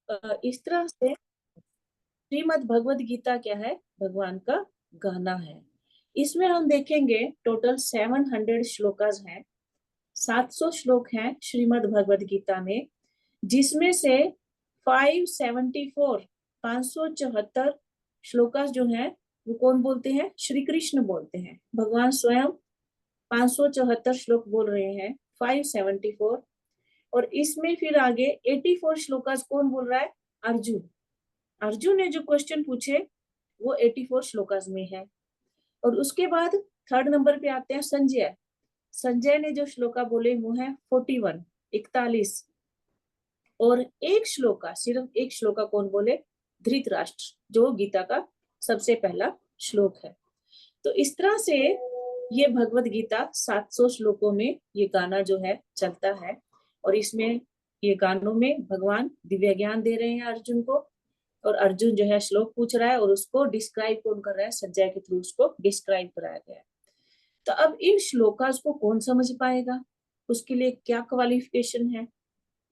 इस तरह से श्रीमद् भगवद गीता क्या है, भगवान का गाना है। इसमें हम देखेंगे टोटल 700 श्लोकास हैं, 700 श्लोक हैं श्रीमद् भगवद गीता में, जिसमें से 574 574 श्लोकास जो हैं वो कौन बोलते हैं, श्री कृष्ण बोलते हैं। भगवान स्वयं 574 श्लोक बोल रहे हैं, 574। और इसमें फिर आगे 84 श्लोकास कौन बोल रहा है, अर्जुन। अर्जुन ने जो क्वेश्चन पूछे वो 84 श्लोकास में है। और उसके बाद थर्ड नंबर पे आते हैं संजय। संजय ने जो श्लोका बोले वो है 41 41। और एक श्लोका, सिर्फ एक श्लोका कौन बोले, धृतराष्ट्र, जो गीता का सबसे पहला श्लोक है। तो इस तरह से ये भगवत गीता 700 श्लोकों में ये गाना जो है चलता है। और इसमें ये गानों में भगवान दिव्य ज्ञान दे रहे हैं अर्जुन को, और अर्जुन जो है श्लोक पूछ रहा है और उसको डिस्क्राइब कौन कर रहा है, संजय के थ्रू उसको डिस्क्राइब कराया गया है। तो अब इन श्लोकास को कौन समझ पाएगा, उसके लिए क्या क्वालिफिकेशन है,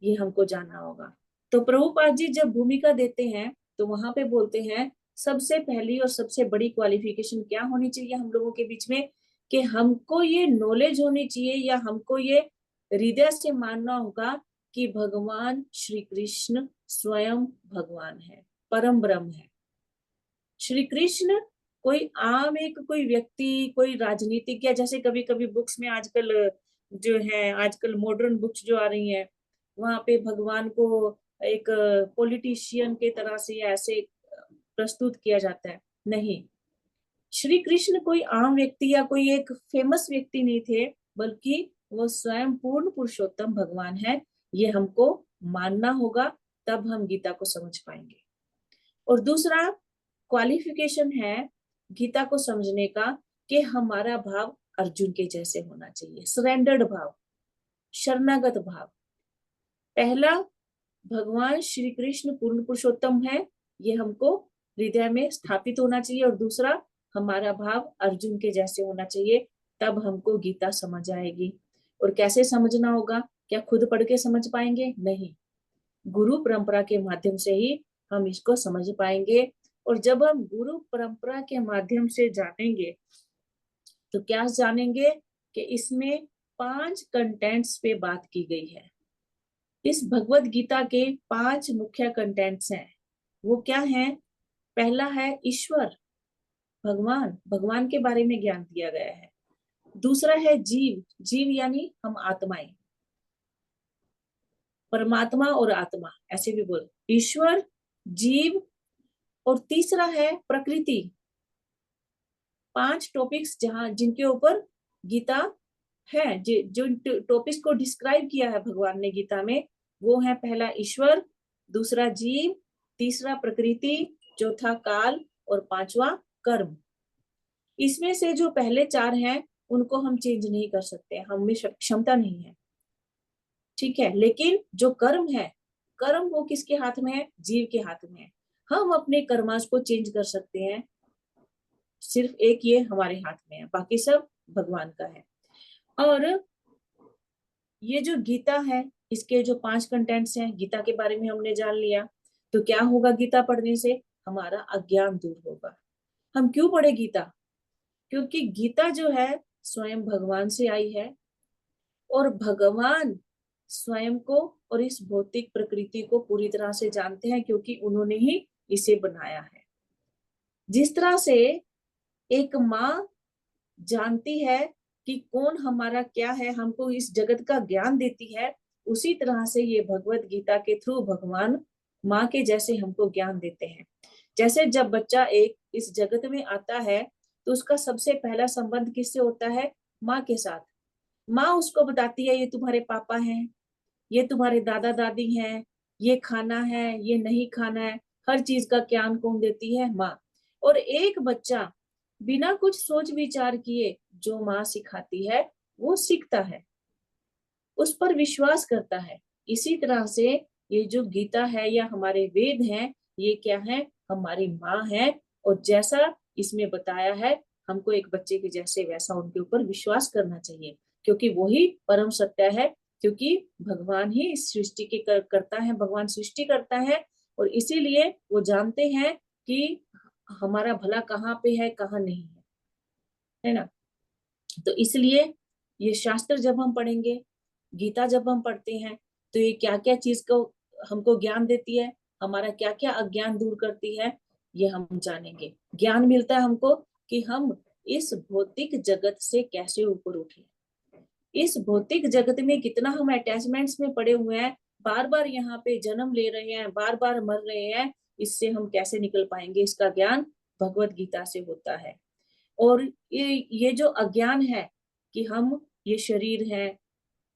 ये हमको जानना होगा। तो प्रभुपाद जी जब भूमिका देते हैं तो वहां पे बोलते हैं सबसे पहली और सबसे बड़ी क्वालिफिकेशन क्या होनी चाहिए हम लोगों के बीच में, कि हमको ये नॉलेज होनी चाहिए या हमको ये हृदय से मानना होगा कि भगवान श्री कृष्ण स्वयं भगवान है, परम ब्रह्म है। श्री कृष्ण कोई आम एक कोई व्यक्ति, कोई राजनीतिक, या जैसे कभी कभी बुक्स में आजकल जो है, आजकल मॉडर्न बुक्स जो आ रही हैं वहां पे भगवान को एक पॉलिटिशियन के तरह से ऐसे प्रस्तुत किया जाता है। नहीं, श्री कृष्ण कोई आम व्यक्ति या कोई एक फेमस व्यक्ति नहीं थे, बल्कि वो स्वयं पूर्ण पुरुषोत्तम भगवान है। ये हमको मानना होगा, तब हम गीता को समझ पाएंगे। और दूसरा क्वालिफिकेशन है गीता को समझने का कि हमारा भाव अर्जुन के जैसे होना चाहिए, सरेंडर्ड भाव, शरणागत भाव। पहला, भगवान श्री कृष्ण पूर्ण पुरुषोत्तम है, ये हमको हृदय में स्थापित होना चाहिए। और दूसरा, हमारा भाव अर्जुन के जैसे होना चाहिए, तब हमको गीता समझ आएगी। और कैसे समझना होगा, क्या खुद पढ़ के समझ पाएंगे? नहीं, गुरु परंपरा के माध्यम से ही हम इसको समझ पाएंगे। और जब हम गुरु परंपरा के माध्यम से जानेंगे तो क्या जानेंगे कि इसमें 5 कंटेंट्स पे बात की गई है। इस भगवत गीता के 5 मुख्य कंटेंट्स हैं। वो क्या हैं? पहला है ईश्वर, भगवान, भगवान के बारे में ज्ञान दिया गया है। दूसरा है जीव, जीव यानी हम आत्माएं, परमात्मा और आत्मा ऐसे भी बोल, ईश्वर, जीव। और तीसरा है प्रकृति। 5 टॉपिक्स जहां जिनके ऊपर गीता है, जो टॉपिक्स को डिस्क्राइब किया है भगवान ने गीता में, वो है पहला ईश्वर, दूसरा जीव, तीसरा प्रकृति, चौथा काल और पांचवा कर्म। इसमें से जो पहले 4 हैं उनको हम चेंज नहीं कर सकते, हम में क्षमता नहीं है, ठीक है। लेकिन जो कर्म है, कर्म वो किसके हाथ में है? जीव के हाथ में है। हम अपने कर्मास को चेंज कर सकते हैं, सिर्फ एक ये हमारे हाथ में है, बाकी सब भगवान का है। और ये जो गीता है, इसके जो 5 कंटेंट्स हैं, गीता के बारे में हमने जान लिया। तो क्या होगा गीता पढ़ने से? हमारा अज्ञान दूर होगा। हम क्यों पढ़े गीता? क्योंकि गीता जो है स्वयं भगवान से आई है, और भगवान स्वयं को और इस भौतिक प्रकृति को पूरी तरह से जानते हैं, क्योंकि उन्होंने ही इसे बनाया है। जिस तरह से एक माँ जानती है कि कौन हमारा क्या है, हमको इस जगत का ज्ञान देती है, उसी तरह से ये भगवत गीता के थ्रू भगवान माँ के जैसे हमको ज्ञान देते हैं। जैसे जब बच्चा एक इस जगत में आता है तो उसका सबसे पहला संबंध किससे होता है? माँ के साथ। माँ उसको बताती है ये तुम्हारे पापा हैं, ये तुम्हारे दादा दादी हैं, ये खाना है, ये नहीं खाना है, हर चीज का ज्ञान कौन देती है? माँ। और एक बच्चा बिना कुछ सोच विचार किए जो माँ सिखाती है वो सीखता है, उस पर विश्वास करता है। इसी तरह से ये जो गीता है या हमारे वेद हैं, ये क्या है? हमारी माँ है। और जैसा इसमें बताया है, हमको एक बच्चे के जैसे वैसा उनके ऊपर विश्वास करना चाहिए, क्योंकि वही परम सत्य है। क्योंकि भगवान ही इस सृष्टि के करता है, भगवान सृष्टि करता है और इसीलिए वो जानते हैं कि हमारा भला कहाँ पे है, कहाँ नहीं है ना। तो इसलिए ये शास्त्र जब हम पढ़ेंगे, गीता जब हम पढ़ते हैं, तो ये क्या क्या चीज को हमको ज्ञान देती है, हमारा क्या क्या अज्ञान दूर करती है, ये हम जानेंगे। ज्ञान मिलता है हमको कि हम इस भौतिक जगत से कैसे ऊपर उठे। इस भौतिक जगत में कितना हम अटैचमेंट्स में पड़े हुए हैं, बार बार यहाँ पे जन्म ले रहे हैं, बार बार मर रहे हैं, इससे हम कैसे निकल पाएंगे, इसका ज्ञान भगवत गीता से होता है। और ये जो अज्ञान है कि हम ये शरीर है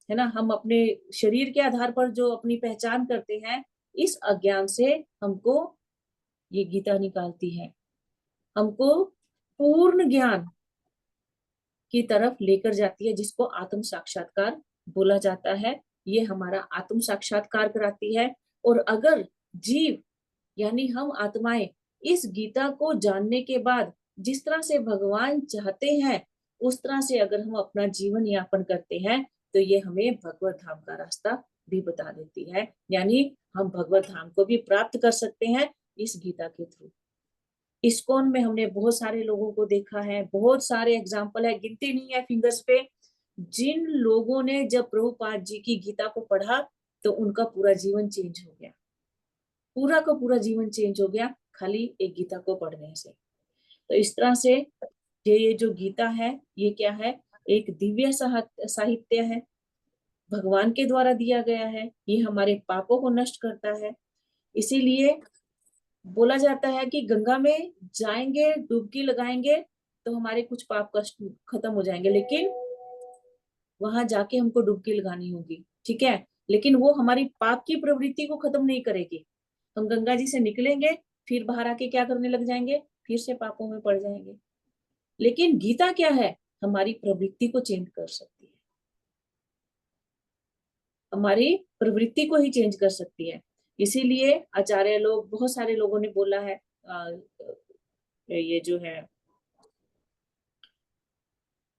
ना, हम अपने शरीर के आधार पर जो अपनी पहचान करते हैं, इस अज्ञान से हमको ये गीता निकालती है, हमको पूर्ण ज्ञान की तरफ लेकर जाती है, जिसको आत्म साक्षात्कार बोला जाता है। ये हमारा आत्म साक्षात्कार कराती है। और अगर जीव यानी हम आत्माएं इस गीता को जानने के बाद जिस तरह से भगवान चाहते हैं उस तरह से अगर हम अपना जीवन यापन करते हैं, तो ये हमें भगवत धाम का रास्ता भी बता देती है। यानी हम भगवत धाम को भी प्राप्त कर सकते हैं इस गीता के थ्रू। इस्कॉन में हमने बहुत सारे लोगों को देखा है, बहुत सारे एग्जाम्पल है, गिनती नहीं है फिंगर्स पे, जिन लोगों ने जब प्रभुपाद जी की गीता को पढ़ा तो उनका पूरा जीवन चेंज हो गया, पूरा का पूरा जीवन चेंज हो गया, खाली एक गीता को पढ़ने से। तो इस तरह से ये जो गीता है, ये क्या है, एक दिव्य साहित्य है, भगवान के द्वारा दिया गया है। ये हमारे पापों को नष्ट करता है। इसीलिए बोला जाता है कि गंगा में जाएंगे, डुबकी लगाएंगे तो हमारे कुछ पाप कष्ट खत्म हो जाएंगे, लेकिन वहां जाके हमको डुबकी लगानी होगी, ठीक है। लेकिन वो हमारी पाप की प्रवृत्ति को खत्म नहीं करेगी। हम गंगा जी से निकलेंगे, फिर बाहर आके क्या करने लग जाएंगे, फिर से पापों में पड़ जाएंगे। लेकिन गीता क्या है, हमारी प्रवृत्ति को चेंज कर सकती है, हमारी प्रवृत्ति को ही चेंज कर सकती है। इसीलिए आचार्य लोग, बहुत सारे लोगों ने बोला है, ये जो है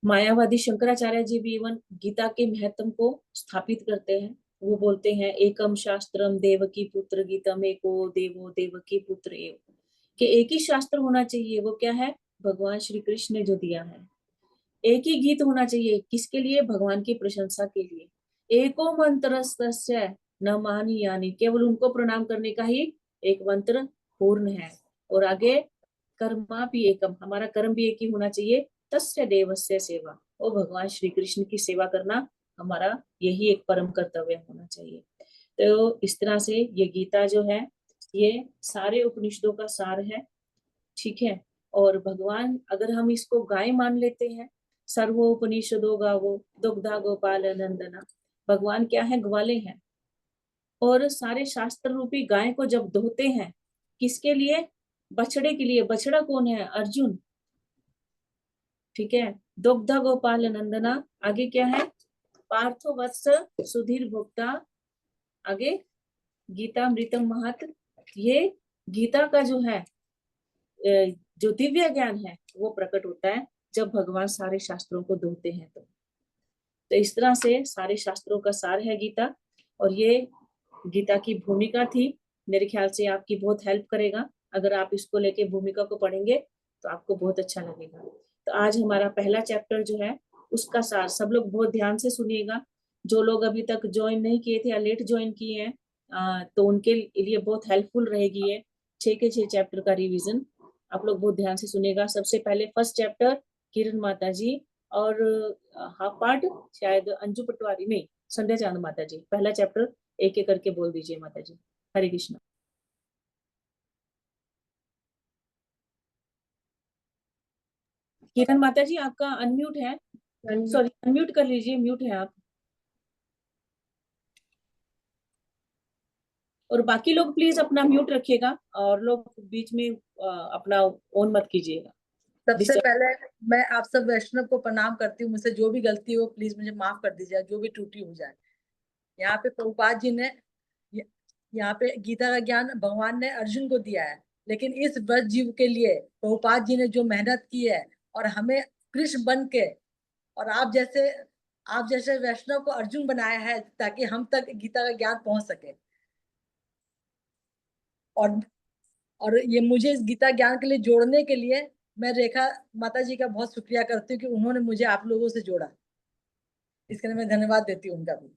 मायावादी शंकराचार्य जी भी इवन गीता के महत्व को स्थापित करते हैं। वो बोलते हैं एकम शास्त्रम देवकी पुत्र गीतम एको देवो देवकी पुत्र एव, कि एक ही शास्त्र होना चाहिए। वो क्या है, भगवान श्री कृष्ण ने जो दिया है। एक ही गीत होना चाहिए, किसके लिए, भगवान की प्रशंसा के लिए। एको मंत्रस्तस्य न मानी यानी, केवल उनको प्रणाम करने का ही एक मंत्र पूर्ण है। और आगे कर्मा भी एकम, हमारा कर्म भी एक ही होना चाहिए। तस्य देवस्य सेवा, वो भगवान श्री कृष्ण की सेवा करना हमारा यही एक परम कर्तव्य होना चाहिए। तो इस तरह से ये गीता जो है, ये सारे उपनिषदों का सार है, ठीक है। और भगवान, अगर हम इसको गाय मान लेते हैं, सर्वोपनिषदो गावो दुग्धा गोपाल नंदना, भगवान क्या है, ग्वाले हैं। और सारे शास्त्र रूपी गाय को जब धोते हैं, किसके लिए, बछड़े के लिए। बछड़ा कौन है, अर्जुन, ठीक है। दुग्धा गोपाल नंदना, आगे क्या है, पार्थो वत्स सुधीर भोक्ता, आगे गीता अमृतम महत। ये गीता का जो है जो दिव्य ज्ञान है वो प्रकट होता है जब भगवान सारे शास्त्रों को धोते हैं। तो इस तरह से सारे शास्त्रों का सार है गीता। और ये गीता की भूमिका थी, मेरे ख्याल से आपकी बहुत हेल्प करेगा। अगर आप इसको लेके भूमिका को पढ़ेंगे तो आपको बहुत अच्छा लगेगा। तो आज हमारा पहला चैप्टर जो है उसका सार, सब लोग बहुत ध्यान से सुनिएगा। जो लोग अभी तक ज्वाइन नहीं किए थे या लेट ज्वाइन किए हैं, तो उनके लिए बहुत हेल्पफुल रहेगी ये 6 के 6 चैप्टर का रिवीजन। आप लोग बहुत ध्यान से सुनिएगा। सबसे पहले फर्स्ट चैप्टर किरण माता जी, और हाफ पार्ट शायद अंजू पटवारी, नहीं संध्या चांद माता जी। पहला चैप्टर एक एक करके बोल दीजिए माता जी। हरे कृष्णा। किरण माता जी आपका अनम्यूट है, सॉरी अनम्यूट कर लीजिए, म्यूट है आप। और बाकी लोग प्लीज अपना म्यूट रखिएगा, और लोग बीच में अपना ऑन मत कीजिएगा। सबसे पहले मैं आप सब वैष्णव को प्रणाम करती हूँ। मुझसे जो भी गलती हो प्लीज मुझे माफ कर दीजिए, जो भी त्रुटि हो जाए। यहाँ पे प्रभुपाद जी ने, यहाँ पे गीता का ज्ञान भगवान ने अर्जुन को दिया है, लेकिन इस ब्रज जीव के लिए प्रभुपाद जी ने जो मेहनत की है, और हमें कृष्ण बन के, और आप जैसे वैष्णव को अर्जुन बनाया है ताकि हम तक गीता का ज्ञान पहुंच सके। और और ये मुझे इस गीता ज्ञान के लिए जोड़ने के लिए मैं रेखा माता जी का बहुत शुक्रिया करती हूँ कि उन्होंने मुझे आप लोगों से जोड़ा। इसके लिए मैं धन्यवाद देती हूँ उनका भी।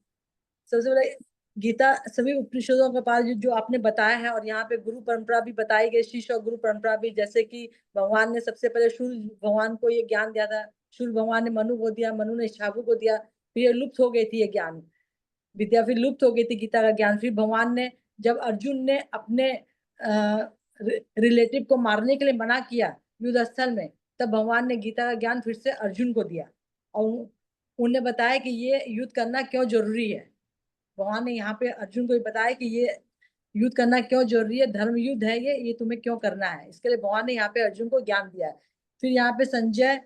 सबसे पहले गीता सभी उपनिषदों का पार जो आपने बताया है, और यहाँ पे गुरु परंपरा भी बताई गई, शिष्य और गुरु परंपरा भी। जैसे कि भगवान ने सबसे पहले सूर्य भगवान को ये ज्ञान दिया था, सूर्य भगवान ने मनु को दिया, मनु ने शाबू को दिया, फिर ये लुप्त हो गई थी ये ज्ञान विद्या, फिर लुप्त हो गई थी गीता का ज्ञान। फिर भगवान ने जब अर्जुन ने अपने रिलेटिव को मारने के लिए मना किया युद्ध स्थल में, तब भगवान ने गीता का ज्ञान फिर से अर्जुन को दिया और उन्हें बताया कि ये युद्ध करना क्यों जरूरी है। भगवान ने यहाँ पे अर्जुन को भी बताया कि ये युद्ध करना क्यों जरूरी है, धर्म युद्ध है ये तुम्हें क्यों करना है। इसके लिए भगवान ने यहाँ पे अर्जुन को ज्ञान दिया है। फिर यहाँ पे संजय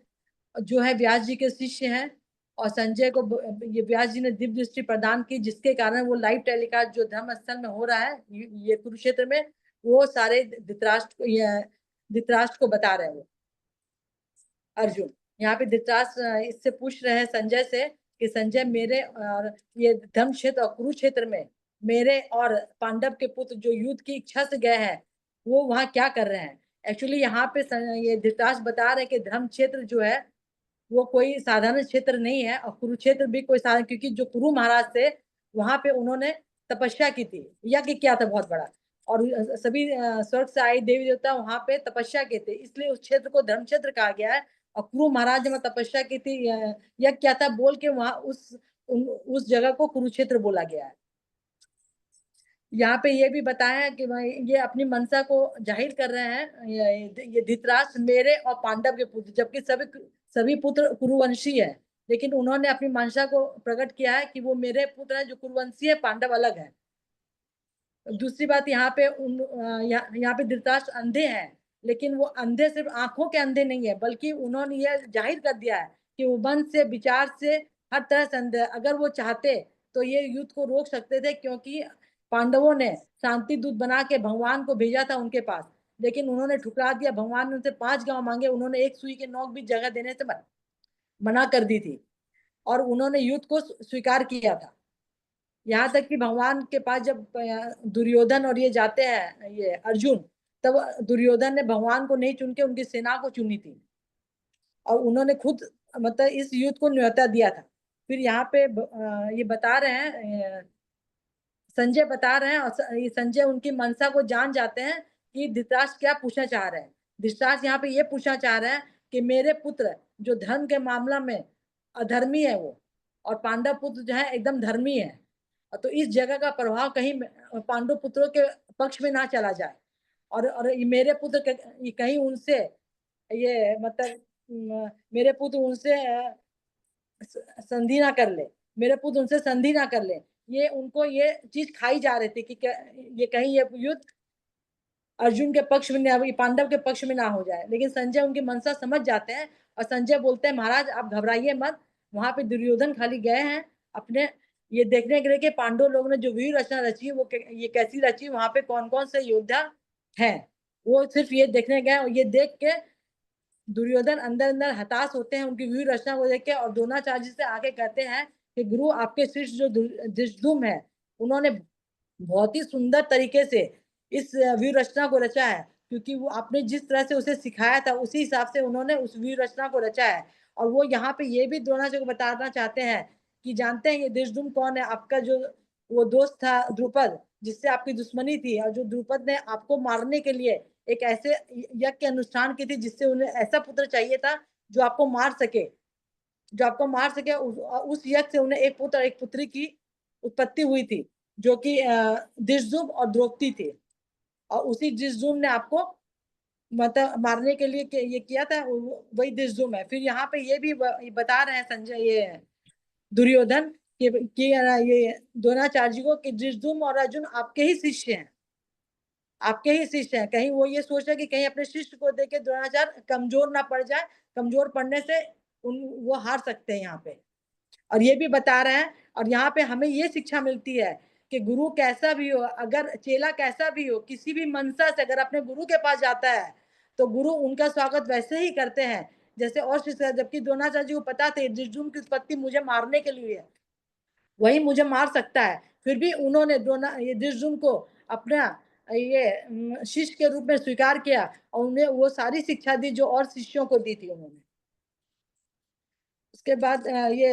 जो है व्यास जी के शिष्य हैं, और संजय को ये व्यास जी ने दिव्य दृष्टि प्रदान की, जिसके कारण वो लाइव टेलीकास्ट जो धर्म स्थल में हो रहा है ये कुरुक्षेत्र में, वो सारे धृतराष्ट्र को बता रहे हैं वो अर्जुन। यहाँ पे धृतराष्ट्र इससे पूछ रहे हैं संजय से कि संजय, मेरे और ये धर्म क्षेत्र और कुरुक्षेत्र में मेरे और पांडव के पुत्र जो युद्ध की इच्छा से गए हैं वो वहां क्या कर रहे हैं। एक्चुअली यहाँ पे ये धृतराष्ट्र बता रहे हैं कि धर्म क्षेत्र जो है वो कोई साधारण क्षेत्र नहीं है, और कुरुक्षेत्र भी कोई साधारण, क्योंकि जो कुरु महाराज थे वहां पे उन्होंने तपस्या की थी, यज्ञ किया था बहुत बड़ा, और सभी स्वर्ग से आए देवी देवता वहां पे तपस्या के थे, इसलिए उस क्षेत्र को धर्म क्षेत्र कहा गया है। और कुरु महाराज ने तपस्या की थी, यज्ञ किया था बोल के वहां उस जगह को कुरुक्षेत्र बोला गया है। यहाँ पे ये भी बताया है कि ये अपनी मनसा को जाहिर कर रहे हैं, ये धृतराष्ट्र मेरे और पांडव के पुत्र, जबकि सभी पुत्र कुरुवंशी है, लेकिन उन्होंने अपनी मनसा को प्रकट किया है कि वो मेरे पुत्र हैं जो कुरुवंशी है, पांडव अलग है। दूसरी बात यहाँ पे यहाँ पे धृतराष्ट्र अंधे हैं, लेकिन वो अंधे सिर्फ आंखों के अंधे नहीं है, बल्कि उन्होंने ये जाहिर कर दिया है कि वो मन से, विचार से, हर तरह से अंधे। अगर वो चाहते तो ये युद्ध को रोक सकते थे, क्योंकि पांडवों ने शांति दूत बना के भगवान को भेजा था उनके पास, लेकिन उन्होंने ठुकरा दिया। भगवान ने उनसे 5 गांव मांगे, उन्होंने एक सुई के नोक भी जगह देने से मना कर दी थी, और उन्होंने युद्ध को स्वीकार किया था। यहाँ तक कि भगवान के पास जब दुर्योधन और ये जाते हैं, ये अर्जुन, तब दुर्योधन ने भगवान को नहीं चुन के उनकी सेना को चुनी थी, और उन्होंने खुद मतलब इस युद्ध को न्योता दिया था। फिर यहाँ पे ये बता रहे हैं, संजय बता रहे हैं, और ये संजय उनकी मनसा को जान जाते हैं कि धृतराष्ट्र क्या पूछना चाह रहे हैं। धृतराष्ट्र यहाँ पे ये पूछना चाह रहे हैं कि मेरे पुत्र जो धर्म के मामला में अधर्मी है वो, और पांडव पुत्र जो है एकदम धर्मी है, तो इस जगह का प्रभाव कहीं पांडव पुत्रों के पक्ष में ना चला जाए, और ये मेरे पुत्र कहीं उनसे ये मतलब मेरे पुत्र उनसे संधि ना कर ले, मेरे पुत्र उनसे संधि ना कर ले। ये उनको ये चीज खाई जा रही थी कि ये कहीं ये युद्ध अर्जुन के पक्ष में ना, पांडव के पक्ष में ना हो जाए। लेकिन संजय उनकी मनसा समझ जाते हैं, और संजय बोलते हैं महाराज आप घबराइए मत, वहां पे दुर्योधन खाली गए हैं अपने ये देखने के लिए कि पांडव लोग ने जो वीर रचना रची वो ये कैसी रची, वहां पे कौन कौन से योद्धा हैं, वो सिर्फ ये देखने गए। और ये देख के दुर्योधन अंदर अंदर हताश होते हैं उनकी व्यूह रचना को देख के, और द्रोणाचार्य जी से आगे कहते हैं कि गुरु आपके शिष्य जो धृष्टद्युम्न है उन्होंने बहुत ही सुंदर तरीके से इस व्यूह रचना को रचा है, क्योंकि वो आपने जिस तरह से उसे सिखाया था उसी हिसाब से उन्होंने उस व्यूह रचना को रचा है। और वो यहाँ पे ये भी द्रोणाचार्य को बताना चाहते हैं कि जानते हैं ये धृष्टद्युम्न कौन है, आपका जो वो दोस्त था द्रुपद, जिससे आपकी दुश्मनी थी, और जो द्रुपद ने आपको मारने के लिए एक ऐसे यज्ञ के अनुष्ठान की थी जिससे उन्हें ऐसा पुत्र चाहिए था जो आपको मार सके, जो आपको मार सके। उस यज्ञ से उन्हें एक पुत्र एक पुत्री की उत्पत्ति हुई थी, जो कि धृष्टद्युम्न और द्रौपदी थी, और उसी धृष्टद्युम्न ने आपको मतलब मारने के लिए ये किया था, वही धृष्टद्युम्न है। फिर यहाँ पे ये भी बता रहे हैं संजय ये दुर्योधन कि ये द्रोणाचार्य जी को कि धृष्टद्युम्न और अर्जुन आपके ही शिष्य हैं, आपके ही शिष्य हैं। कहीं वो ये सोच रहे कि कहीं अपने शिष्य को देके द्रोणाचार्य कमजोर ना पड़ जाए, कमजोर पड़ने से वो हार सकते हैं यहाँ पे, और ये भी बता रहे हैं। और यहाँ पे हमें ये शिक्षा मिलती है कि गुरु कैसा भी हो, अगर चेला कैसा भी हो, किसी भी मनसा से अगर अपने गुरु के पास जाता है तो गुरु उनका स्वागत वैसे ही करते हैं जैसे और शिष्य। जबकि द्रोणाचार्य जी को पता थे धृष्टद्युम्न की उत्पत्ति मुझे मारने के लिए है, वही मुझे मार सकता है, फिर भी उन्होंने ये धृष्टद्युम्न को अपना ये शिष्य के रूप में स्वीकार किया और उन्हें वो सारी शिक्षा दी जो और शिष्यों को दी थी उन्होंने। उसके बाद ये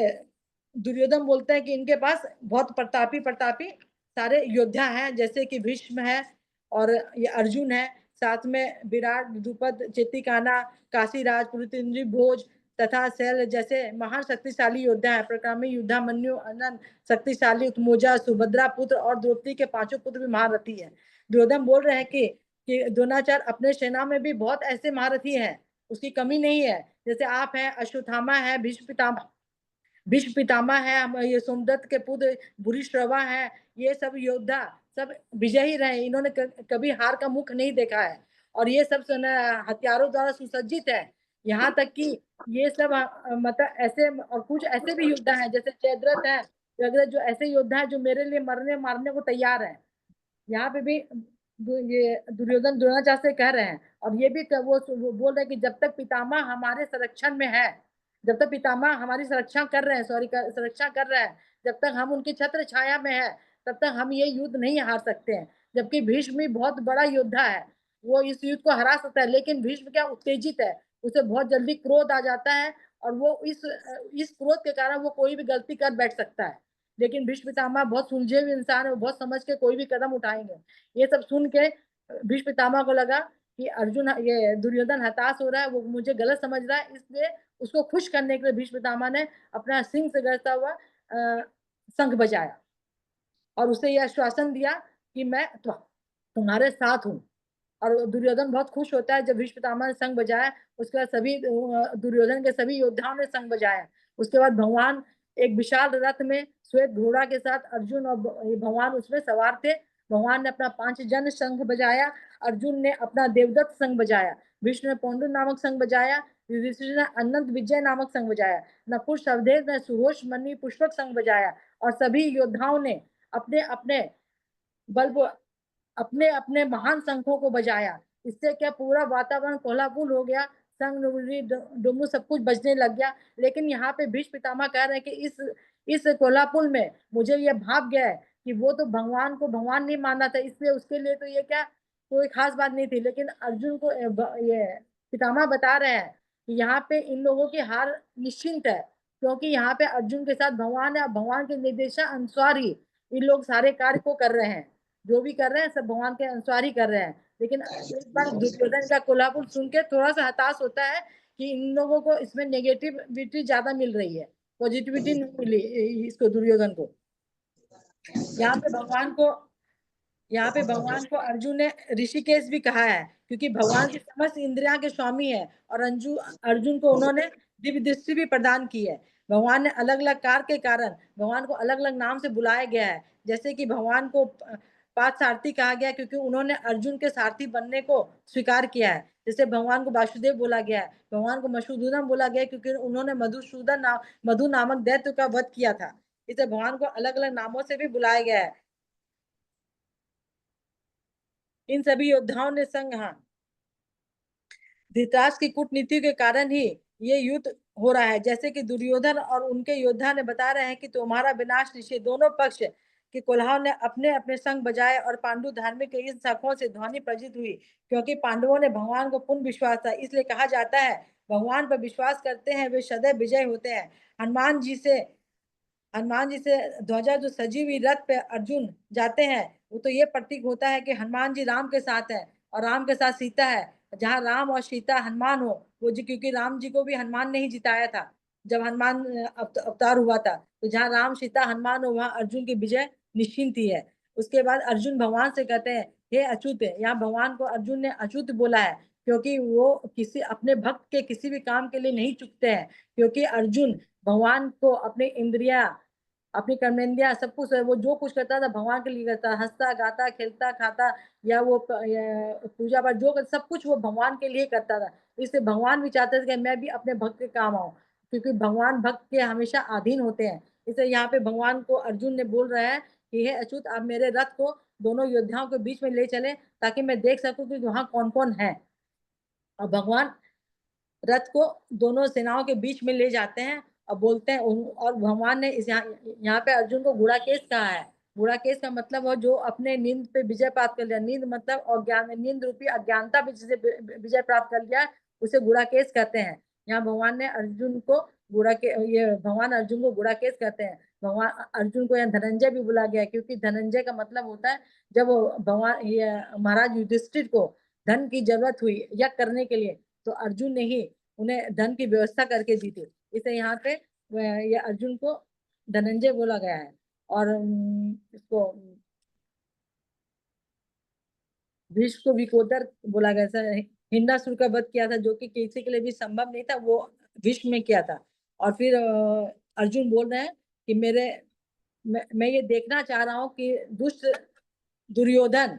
दुर्योधन बोलते हैं कि इनके पास बहुत प्रतापी प्रतापी सारे योद्धा हैं, जैसे कि भीष्म है और ये अर्जुन है, साथ में विराट, द्रुपद, चित्तिकाना, काशीराज, पुरुतंजि भोज तथा शैल जैसे महान शक्तिशाली योद्धा है। प्रकामी युद्धामन्यु, अनंत शक्तिशाली उत्मोजा, सुभद्रा पुत्र और द्रौपदी के पांचों पुत्र भी महारथी है। दुर्योधन बोल रहे हैं कि द्रोणाचार्य अपने सेना में भी बहुत ऐसे महारथी हैं, उसकी कमी नहीं है। जैसे आप हैं, अश्वत्थामा है, भीष्म पितामह है, ये सोमदत्त के पुत्र भूरिश्रवा है, ये सब योद्धा सब विजयी रहे, इन्होंने कभी हार का मुख नहीं देखा है और ये सब हथियारों द्वारा सुसज्जित है। यहाँ तक कि ये सब मतलब ऐसे और कुछ ऐसे भी योद्धा हैं जैसे जयद्रथ है, जयद्रथ जो ऐसे योद्धा है जो मेरे लिए मरने मारने को तैयार है। यहाँ पे भी ये दुर्योधन द्रोणाचार्य से कह रहे हैं और ये भी वो बोल रहे हैं कि जब तक पितामह हमारे संरक्षण में है, जब तक पितामह हमारी सुरक्षा कर रहे हैं, सुरक्षा कर रहे हैं, जब तक हम उनकी छत्र छाया में है, तब तक हम ये युद्ध नहीं हार सकते हैं। जबकि भीष्म भी बहुत बड़ा योद्धा है, वो इस युद्ध को हरा सकता है, लेकिन भीष्म क्या उत्तेजित है, उसे बहुत जल्दी क्रोध आ जाता है और वो इस क्रोध के कारण वो कोई भी गलती कर बैठ सकता है। लेकिन भीष्म पितामह बहुत सुलझे हुए इंसान है, वो बहुत समझ के कोई भी कदम उठाएंगे। ये सब सुन के भीष्म पितामह को लगा कि अर्जुन, ये दुर्योधन हताश हो रहा है, वो मुझे गलत समझ रहा है, इसलिए उसको खुश करने के लिए भीष्म पितामह ने अपना सिंह से गरजता हुआ शंख बजाया और उसे यह आश्वासन दिया कि मैं तुम्हारे साथ हूँ। और दुर्योधन बहुत खुश होता है जब भीष्म पितामह ने शंख बजाया। उसके बाद सभी दुर्योधन के सभी योद्धाओं ने शंख बजाया। उसके बाद भगवान एक विशाल रथ में श्वेत घोड़ा के साथ अर्जुन और भगवान उसमें सवार थे। भगवान ने अपना 5 जन शंख बजाया, अर्जुन ने अपना देवदत्त शंख बजाया, विष्णु ने पौंड्र नामक शंख बजाया, युधिष्ठिर ने अनंत विजय नामक शंख बजाया, नकुल सहदेव ने सुघोष मणि पुष्पक शंख बजाया और सभी योद्धाओं ने अपने अपने बल अपने अपने महान शंखों को बजाया। इससे क्या पूरा वातावरण कोलाहल हो गया, संग डुमू सब कुछ बजने लग गया। लेकिन यहाँ पे भीष्म पितामह कह रहे हैं कि इस कोलाहल में मुझे ये भाप गया है कि वो तो भगवान को भगवान नहीं मानना था, इसलिए उसके लिए तो ये क्या कोई खास बात नहीं थी। लेकिन अर्जुन को ये पितामह बता रहे हैं कि यहाँ पे इन लोगों की हार निश्चिंत है, क्योंकि यहाँ पे अर्जुन के साथ भगवान है और भगवान के निर्देशा अनुसार ही इन लोग सारे कार्य को कर रहे हैं। जो भी कर रहे हैं सब भगवान के अनुसार ही कर रहे हैं। लेकिन एक बार दुर्योधन का कोल्हापुर सुन के थोड़ा सा हताश होता है कि इन लोगों को इसमें नेगेटिविटी ज्यादा मिल रही है, पॉजिटिविटी नहीं मिली इसको दुर्योधन को। यहाँ पे भगवान को यहाँ पे भगवान को अर्जुन ने ऋषिकेश भी कहा है, क्योंकि भगवान की समस्त इंद्रियां के स्वामी है और अर्जुन को उन्होंने दिव्य दृष्टि भी प्रदान की है। भगवान ने अलग अलग कार्य के कारण भगवान को अलग अलग नाम से बुलाया गया है। जैसे कि भगवान को पार्थ सारथी कहा गया क्योंकि उन्होंने अर्जुन के सारथी बनने को स्वीकार किया है। जैसे भगवान को वासुदेव बोला गया है, भगवान को मधुसूदन बोला गया क्योंकि उन्होंने मधु नामक दैत्य का वध किया था। इसे भगवान को अलग अलग नामों से भी बुलाया गया है। इन सभी योद्धाओं ने संग, हाँ, धृतराष्ट्र की कूटनीति के कारण ही ये युद्ध हो रहा है। जैसे कि दुर्योधन और उनके योद्धा ने बता रहे हैं कि तुम्हारा विनाश निश्चय। दोनों पक्ष के कोल्हाओं ने अपने अपने संग बजाए और पांडु धार्मिक के इन शंखों से ध्वनि प्रजित हुई, क्योंकि पांडवों ने भगवान को पूर्ण विश्वास था। इसलिए कहा जाता है भगवान पर विश्वास करते हैं वे सदैव विजय होते हैं। हनुमान जी से ध्वजा जो सजी हुई रथ पे अर्जुन जाते हैं, वो तो ये प्रतीक होता है कि हनुमान जी राम के साथ है और राम के साथ सीता है। जहाँ राम और सीता हनुमान हो वो जी, क्योंकि राम जी को भी हनुमान ने ही जिताया था जब हनुमान अवतार हुआ था। तो जहाँ राम सीता हनुमान हो वहां अर्जुन की विजय निश्चिंत ही है। उसके बाद अर्जुन भगवान से कहते हैं हे अच्युत। यहाँ भगवान को अर्जुन ने अच्युत बोला है क्योंकि वो किसी अपने भक्त के किसी भी काम के लिए नहीं चुकते हैं। क्योंकि अर्जुन भगवान को अपने इंद्रिया, अपनी कर्मेंद्रिया सब कुछ है, वो जो कुछ करता था भगवान के लिए करता, हंसता गाता खेलता खाता या वो पूजा पाठ जो सब कुछ वो भगवान के लिए करता था। इससे भगवान भी चाहते थे कि मैं भी अपने भक्त के काम आऊं, क्योंकि भगवान भक्त के हमेशा अधीन होते हैं। इसलिए यहाँ पे भगवान को अर्जुन ने बोल रहा है कि हे अच्युत, आप मेरे रथ को दोनों योद्धाओं के बीच में ले चले ताकि मैं देख सकूं कि वहां कौन कौन है। और भगवान रथ को दोनों सेनाओं के बीच में ले जाते हैं और बोलते हैं, और भगवान ने इस यहाँ पे अर्जुन को गुड़ाकेश कहा है। गुड़ा केश का मतलब वो जो अपने नींद पे विजय प्राप्त कर लिया, नींद मतलब अज्ञान, नींद रूपी अज्ञानता पे जिसे विजय प्राप्त कर लिया उसे गुड़ा केश कहते हैं। यहाँ भगवान ने अर्जुन को ये भगवान अर्जुन को गुड़ा केश कहते हैं। भगवान अर्जुन को यहाँ धनंजय भी बोला गया है, क्योंकि धनंजय का मतलब होता है जब भगवान ये महाराज युधिष्ठिर को धन की जरूरत हुई यज्ञ करने के लिए, तो अर्जुन ने ही उन्हें धन की व्यवस्था करके दी थी, इसे यहाँ पे ये अर्जुन को धनंजय बोला गया है। और इसको भीष्म को विकोदर बोला गया था। हिंडासुर का वध किया था, जो कि किसी के लिए भी संभव नहीं था, वो भीष्म में किया था। और फिर अर्जुन बोल रहे हैं कि मैं ये देखना चाह रहा हूँ कि दुष्ट दुर्योधन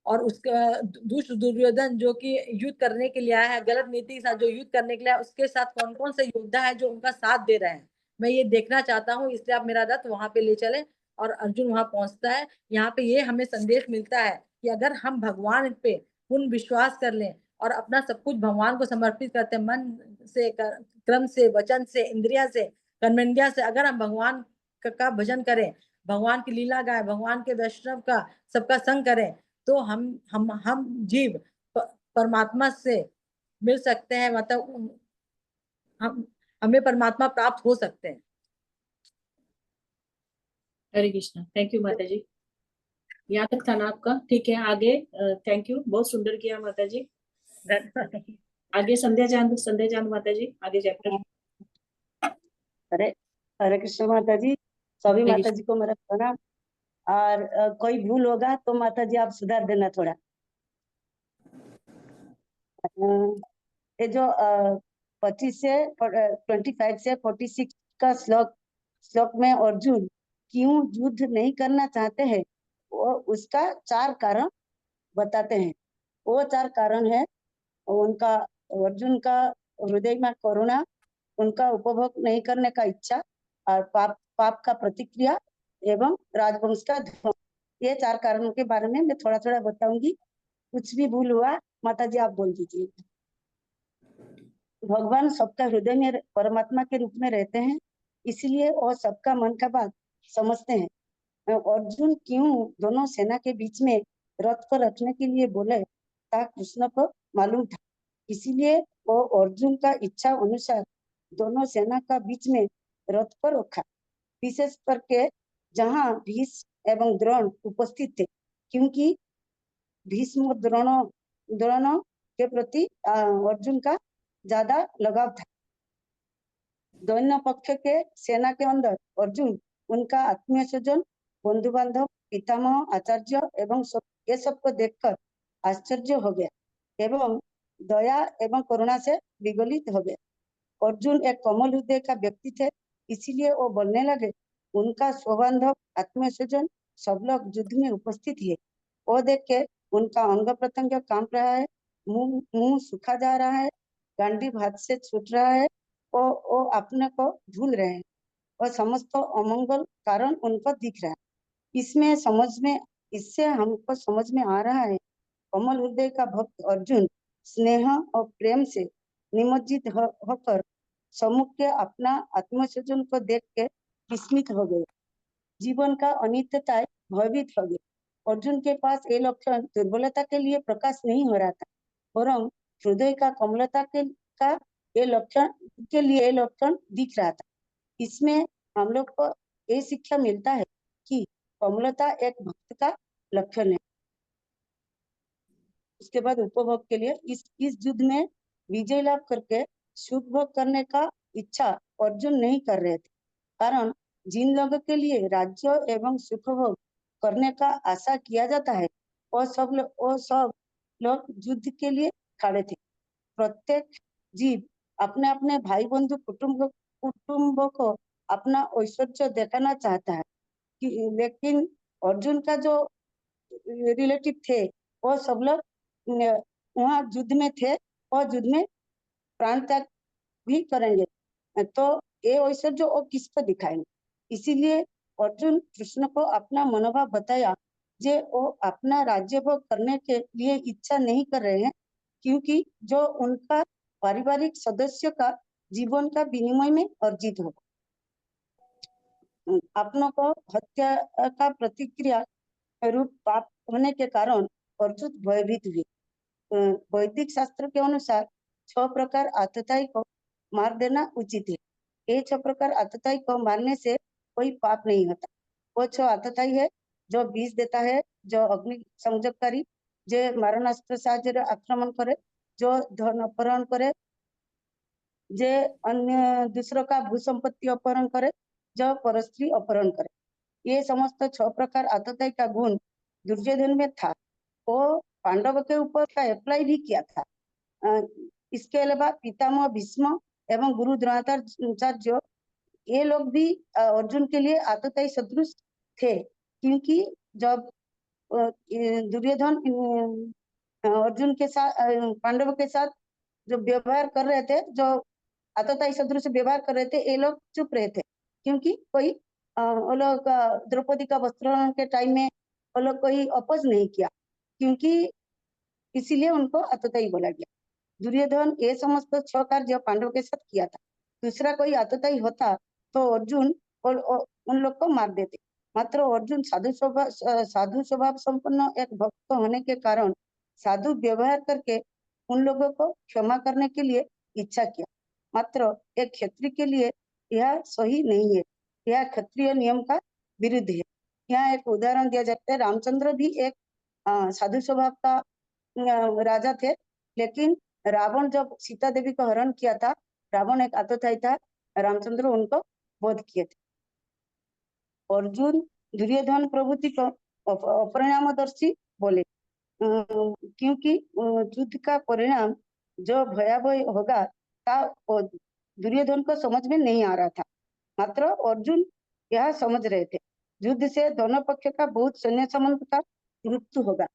और उसका दुष्ट दुर्योधन जो कि युद्ध करने के लिए आया है, गलत नीति के साथ जो युद्ध करने के लिए, उसके साथ कौन कौन से योद्धा है जो उनका साथ दे रहे हैं, मैं ये देखना चाहता हूँ, इसलिए आप मेरा रथ वहां पे ले चले। और अर्जुन वहां पहुंचता है। यहाँ पे ये हमें संदेश मिलता है कि अगर हम भगवान पे पूर्ण विश्वास कर लें और अपना सब कुछ भगवान को समर्पित करते हैं, मन से, क्रम से, वचन से, इंद्रिया से, कर्मेंद्रिया से, अगर हम भगवान का भजन करें, भगवान की लीला गाए, भगवान के वैष्णव का सबका संग करें, तो हम जीव परमात्मा से मिल सकते हैं, मतलब हम हमें परमात्मा प्राप्त हो सकते हैं। हरे कृष्णा। थैंक यू माता जी, यहाँ तक था ना आपका? ठीक है, आगे। थैंक यू, बहुत सुंदर किया माता जी। आगे संध्या चांद माता जी, आगे चैप्टर। हरे हरे कृष्ण माता जी, सभी हरे माता कृष्ण। जी को मेरा प्रणाम। और कोई भूल होगा तो माता जी आप सुधार देना थोड़ा। ये जो 25 से 25 से 46 का श्लोक में अर्जुन क्यों युद्ध नहीं करना चाहते हैं, वो उसका 4 कारण बताते हैं। वो 4 कारण है उनका, अर्जुन का हृदय में करुणा, उनका उपभोग नहीं करने का इच्छा, और पाप का प्रतिक्रिया, एवं राजवंश का ध्वंस। ये 4 कारणों के बारे में मैं थोड़ा थोड़ा बताऊंगी। कुछ भी भूल हुआ माता जी आप बोल दीजिए। भगवान सबका हृदय में परमात्मा के रूप में रहते हैं, इसलिए वो सबका मन का बात समझते हैं। अर्जुन क्यों दोनों सेना के बीच में रथ को रखने के लिए बोले ता कृष्ण को मालूम था, इसीलिए वो अर्जुन का इच्छा अनुसार दोनों सेना का बीच में रथ पर रखा, विशेष करके जहाँ भीष्म एवं द्रोण उपस्थित थे, क्योंकि भीष्म और द्रोणों के प्रति अर्जुन का ज्यादा लगाव था। दोनों पक्ष के सेना के अंदर अर्जुन, उनका आत्मीय स्वजन, बंधु बांधव, पितामह, आचार्य एवं ये सबको देखकर आश्चर्य हो गया एवं दया एवं करुणा से विगलित हो गया। अर्जुन एक कोमल हृदय का व्यक्ति थे, इसीलिए वो बोलने लगे, उनका स्वबांधव, आत्मीय स्वजन सब लोग युद्ध में उपस्थित है। वो देख के उनका अंग प्रत्यंग कांप रहा है, मुंह सूखा जा रहा है, गांडीव हाथ से छूट रहा है, वो अपने को भूल रहे हैं और समस्त अमंगल कारण उनको दिख रहा है। इससे हमको समझ में आ रहा है, कोमल हृदय का भक्त अर्जुन स्नेह और प्रेम से निमज्जित होकर सम्मुख के अपना आत्मस्वजन को देख के विस्मित हो गए, जीवन का अनित्यता भयभीत हो गए। अर्जुन के पास ये लक्षण दुर्बलता के लिए प्रकाश नहीं हो रहा था, वरन हृदय का कोमलता का ये लक्षण दिख रहा था। इसमें हम लोग को ये शिक्षा मिलता है कि कोमलता एक भक्त का लक्षण है। उसके बाद उपभोग के लिए इस युद्ध में विजय लाभ करके सुख भोग करने का इच्छा अर्जुन नहीं कर रहे थे, कारण जिन लोगों के लिए राज्य एवं सुख भोग करने का आशा किया जाता है, वो सब लोग युद्ध के लिए खड़े थे। प्रत्येक जीव अपने अपने भाई बंधु कुटुंबों को अपना ऐश्वर्य दिखाना चाहता है, लेकिन अर्जुन का जो रिलेटिव थे वो सब लोग वहाँ युद्ध में थे और युद्ध में प्राण त्याग भी करेंगे, तो ये ऐश्वर्य वो किसको दिखाएंगे। इसीलिए अर्जुन कृष्ण को अपना मनोभाव बताया, जे वो अपना राज्य भोग करने के लिए इच्छा नहीं कर रहे हैं, क्योंकि जो उनका पारिवारिक सदस्य का जीवन का विनिमय में अर्जित हो। अपनों को हत्या का प्रतिक्रिया रूप पाप होने के कारण अर्जुन भयभीत हुए। वैदिक शास्त्र के अनुसार 6 प्रकार आतताई को मार देना उचित है। ये 6 प्रकार आतताई को मारने से कोई पाप नहीं होता। वो 6 आतताई है जो बीज देता है, जो अग्नि संयोगकारी, जो मारणास्त्र साहाଯ୍ୟରେ आक्रमण करे, जो धन अपहरण करे, जे अन्य दूसरों का भू संपत्ति अपहरण करे, जो परस्त्री अपहरण करे। ये समस्त 6 प्रकार आतताई का गुण दुर्योधन में था। वो पांडव के ऊपर का अप्लाई भी किया था। इसके अलावा पितामह भीष्म एवं गुरु द्रोणाचार्य ये लोग भी अर्जुन के लिए आतताई सदृश थे, क्योंकि जब दुर्योधन अर्जुन के साथ पांडव के साथ जो व्यवहार कर रहे थे, जो आतताई सदृश व्यवहार कर रहे थे, ये लोग चुप रहे थे, क्योंकि कोई वो लोग द्रौपदी का वस्त्रोहरण के टाइम में वो लोग कोई अपोज नहीं किया, क्योंकि इसीलिए उनको आतताई बोला गया। दुर्योधन ये समस्त 6 कार्य पांडव के साथ किया था। दूसरा कोई आतताई होता तो अर्जुन और उन लोग को मार देते। मात्र अर्जुन साधु स्वभाव संपन्न एक भक्त होने के कारण साधु व्यवहार करके उन लोगों को क्षमा करने के लिए इच्छा किया। मात्र एक क्षत्रिय के लिए यह सही नहीं है, यह क्षत्रिय नियम का विरुद्ध है। यहाँ एक उदाहरण दिया जाता है। रामचंद्र भी एक साधु स्वभाव का राजा थे, लेकिन रावण जब सीता देवी को हरण किया था, रावण एक आतताई था, रामचंद्र उनको वध किए थे। अर्जुन दुर्योधन प्रभृति को अपरिणामदर्शी बोले, क्योंकि युद्ध का परिणाम जो भयावह होगा ता दुर्योधन को समझ में नहीं आ रहा था, मात्र अर्जुन यह समझ रहे थे। युद्ध से दोनों पक्ष का बहुत सैन्य सामंत का मृत्यु होगा,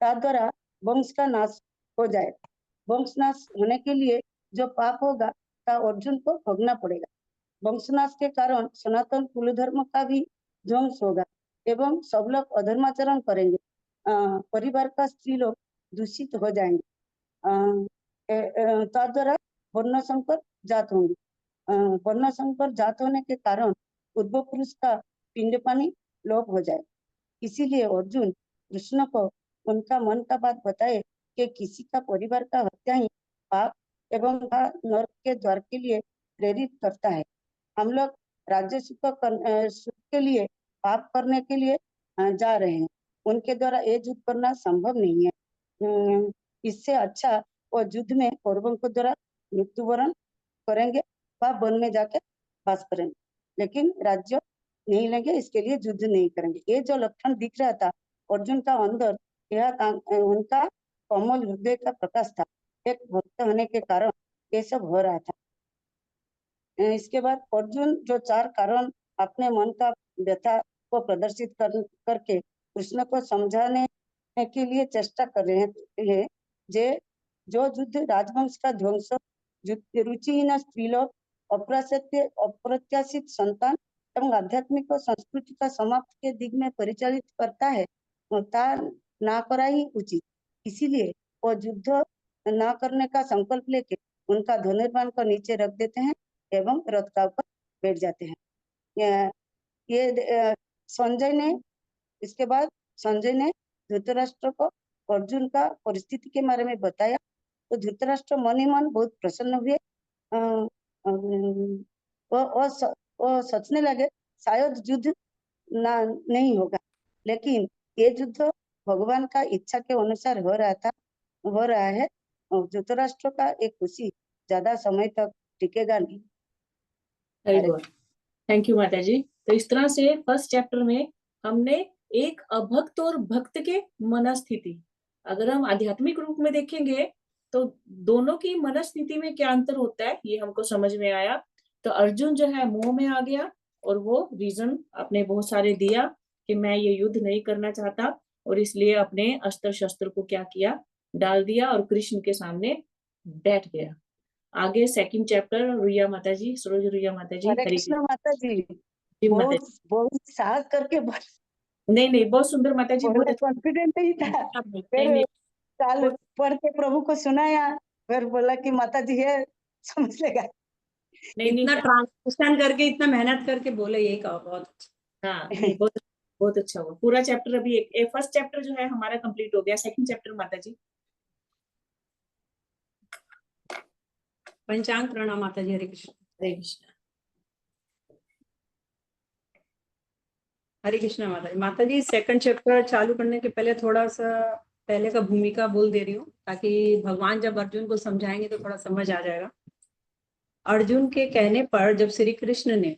तद्वारा वंश का नाश हो जाएगा। वंशनाश होने के लिए जो पाप होगा ता अर्जुन को भोगना पड़ेगा। वंशनाश के कारण सनातन कुल धर्म का भी ध्वंस होगा एवं सब लोग अधर्माचरण करेंगे। परिवार का स्त्री लोग दूषित हो जाएंगे। तद्वारा वर्ण संकर जात होंगे। वर्ण संकर जात होने के कारण उद्भव पुरुष का पिंड पानी लोप हो जाए। इसीलिए अर्जुन कृष्ण को उनका मन का बात बताए कि किसी का परिवार का हत्या ही पाप एवं नरक के द्वार के लिए प्रेरित करता है। हम लोग राज्य सुख के लिए पाप करने के लिए जा रहे हैं, उनके द्वारा ये युद्ध करना संभव नहीं है। इससे अच्छा वो युद्ध में कौरवों के द्वारा मृत्युवरण करेंगे व वन में जाके वास करेंगे, लेकिन राज्य नहीं लेंगे, इसके लिए युद्ध नहीं करेंगे। ये जो लक्षण दिख रहा था अर्जुन का अंदर, यह उनका कोमल हृदय का प्रकाश था। एक भक्त होने के कारण ये सब हो रहा था। इसके बाद अर्जुन जो 4 कारण अपने मन का व्यथा को प्रदर्शित करके कृष्ण को समझाने के लिए चेष्टा कर रहे हैं। जो युद्ध राजवंश का ध्वंस, रुचिहीन स्त्रीलोक, अप्रत्याशित संतान एवं आध्यात्मिक और संस्कृति का समाप्त के दिग में परिचालित करता है, ना करा ही उचित। इसीलिए वो युद्ध न करने का संकल्प लेके उनका धनुर्बाण को नीचे रख देते हैं एवं रथ का ऊपर बैठ जाते हैं। ये संजय ने, इसके बाद संजय ने धृतराष्ट्र को अर्जुन का परिस्थिति के बारे में बताया, तो धृतराष्ट्र मन ही मन बहुत प्रसन्न हुए। वो सोचने लगे शायद युद्ध नहीं होगा, लेकिन ये युद्ध भगवान का इच्छा के अनुसार हो रहा है। धृतराष्ट्र का एक खुशी ज्यादा समय तक टिकेगा नहीं। थैंक यू माता जी। तो इस तरह से फर्स्ट चैप्टर में हमने एक अभक्त और भक्त के मनस्थिति, अगर हम आध्यात्मिक रूप में देखेंगे तो दोनों की मनस्थिति में क्या अंतर होता है ये हमको समझ में आया। तो अर्जुन जो है मोह में आ गया और वो रीजन आपने बहुत सारे दिया कि मैं ये युद्ध नहीं करना चाहता, और इसलिए अपने अस्त्र शस्त्र को क्या किया, डाल दिया और कृष्ण के सामने बैठ गया। आगे सेकंड चैप्टर रुया माता जी, सरोज रुया माता जी। हरे कृष्ण माता जी, जी माता जी। बहुत साहस करके नहीं बहुत सुंदर माता जी, बहुत कॉन्फिडेंट ही था। नहीं साल पढ़ के प्रभु को सुनाया, फिर बोला कि माता जी है समझ लेगा। नहीं नहीं, इतना ट्रांसलेशन करके इतना मेहनत करके बोले, यही कहा, बहुत अच्छा। हाँ नहीं, बहुत अच्छा हुआ। पूरा चैप्टर अभी एक फर्स्ट चैप्टर जो है हमारा कंप्लीट हो गया। सेकंड चैप्टर माता जी। पंचांग प्रणाम माता जी। हरे कृष्ण। हरे कृष्ण। हरे कृष्णा माता जी। माता जी सेकंड चैप्टर चालू करने के पहले थोड़ा सा पहले का भूमिका बोल दे रही हूँ, ताकि भगवान जब अर्जुन को समझाएंगे तो थोड़ा समझ आ जाएगा। अर्जुन के कहने पर जब श्री कृष्ण ने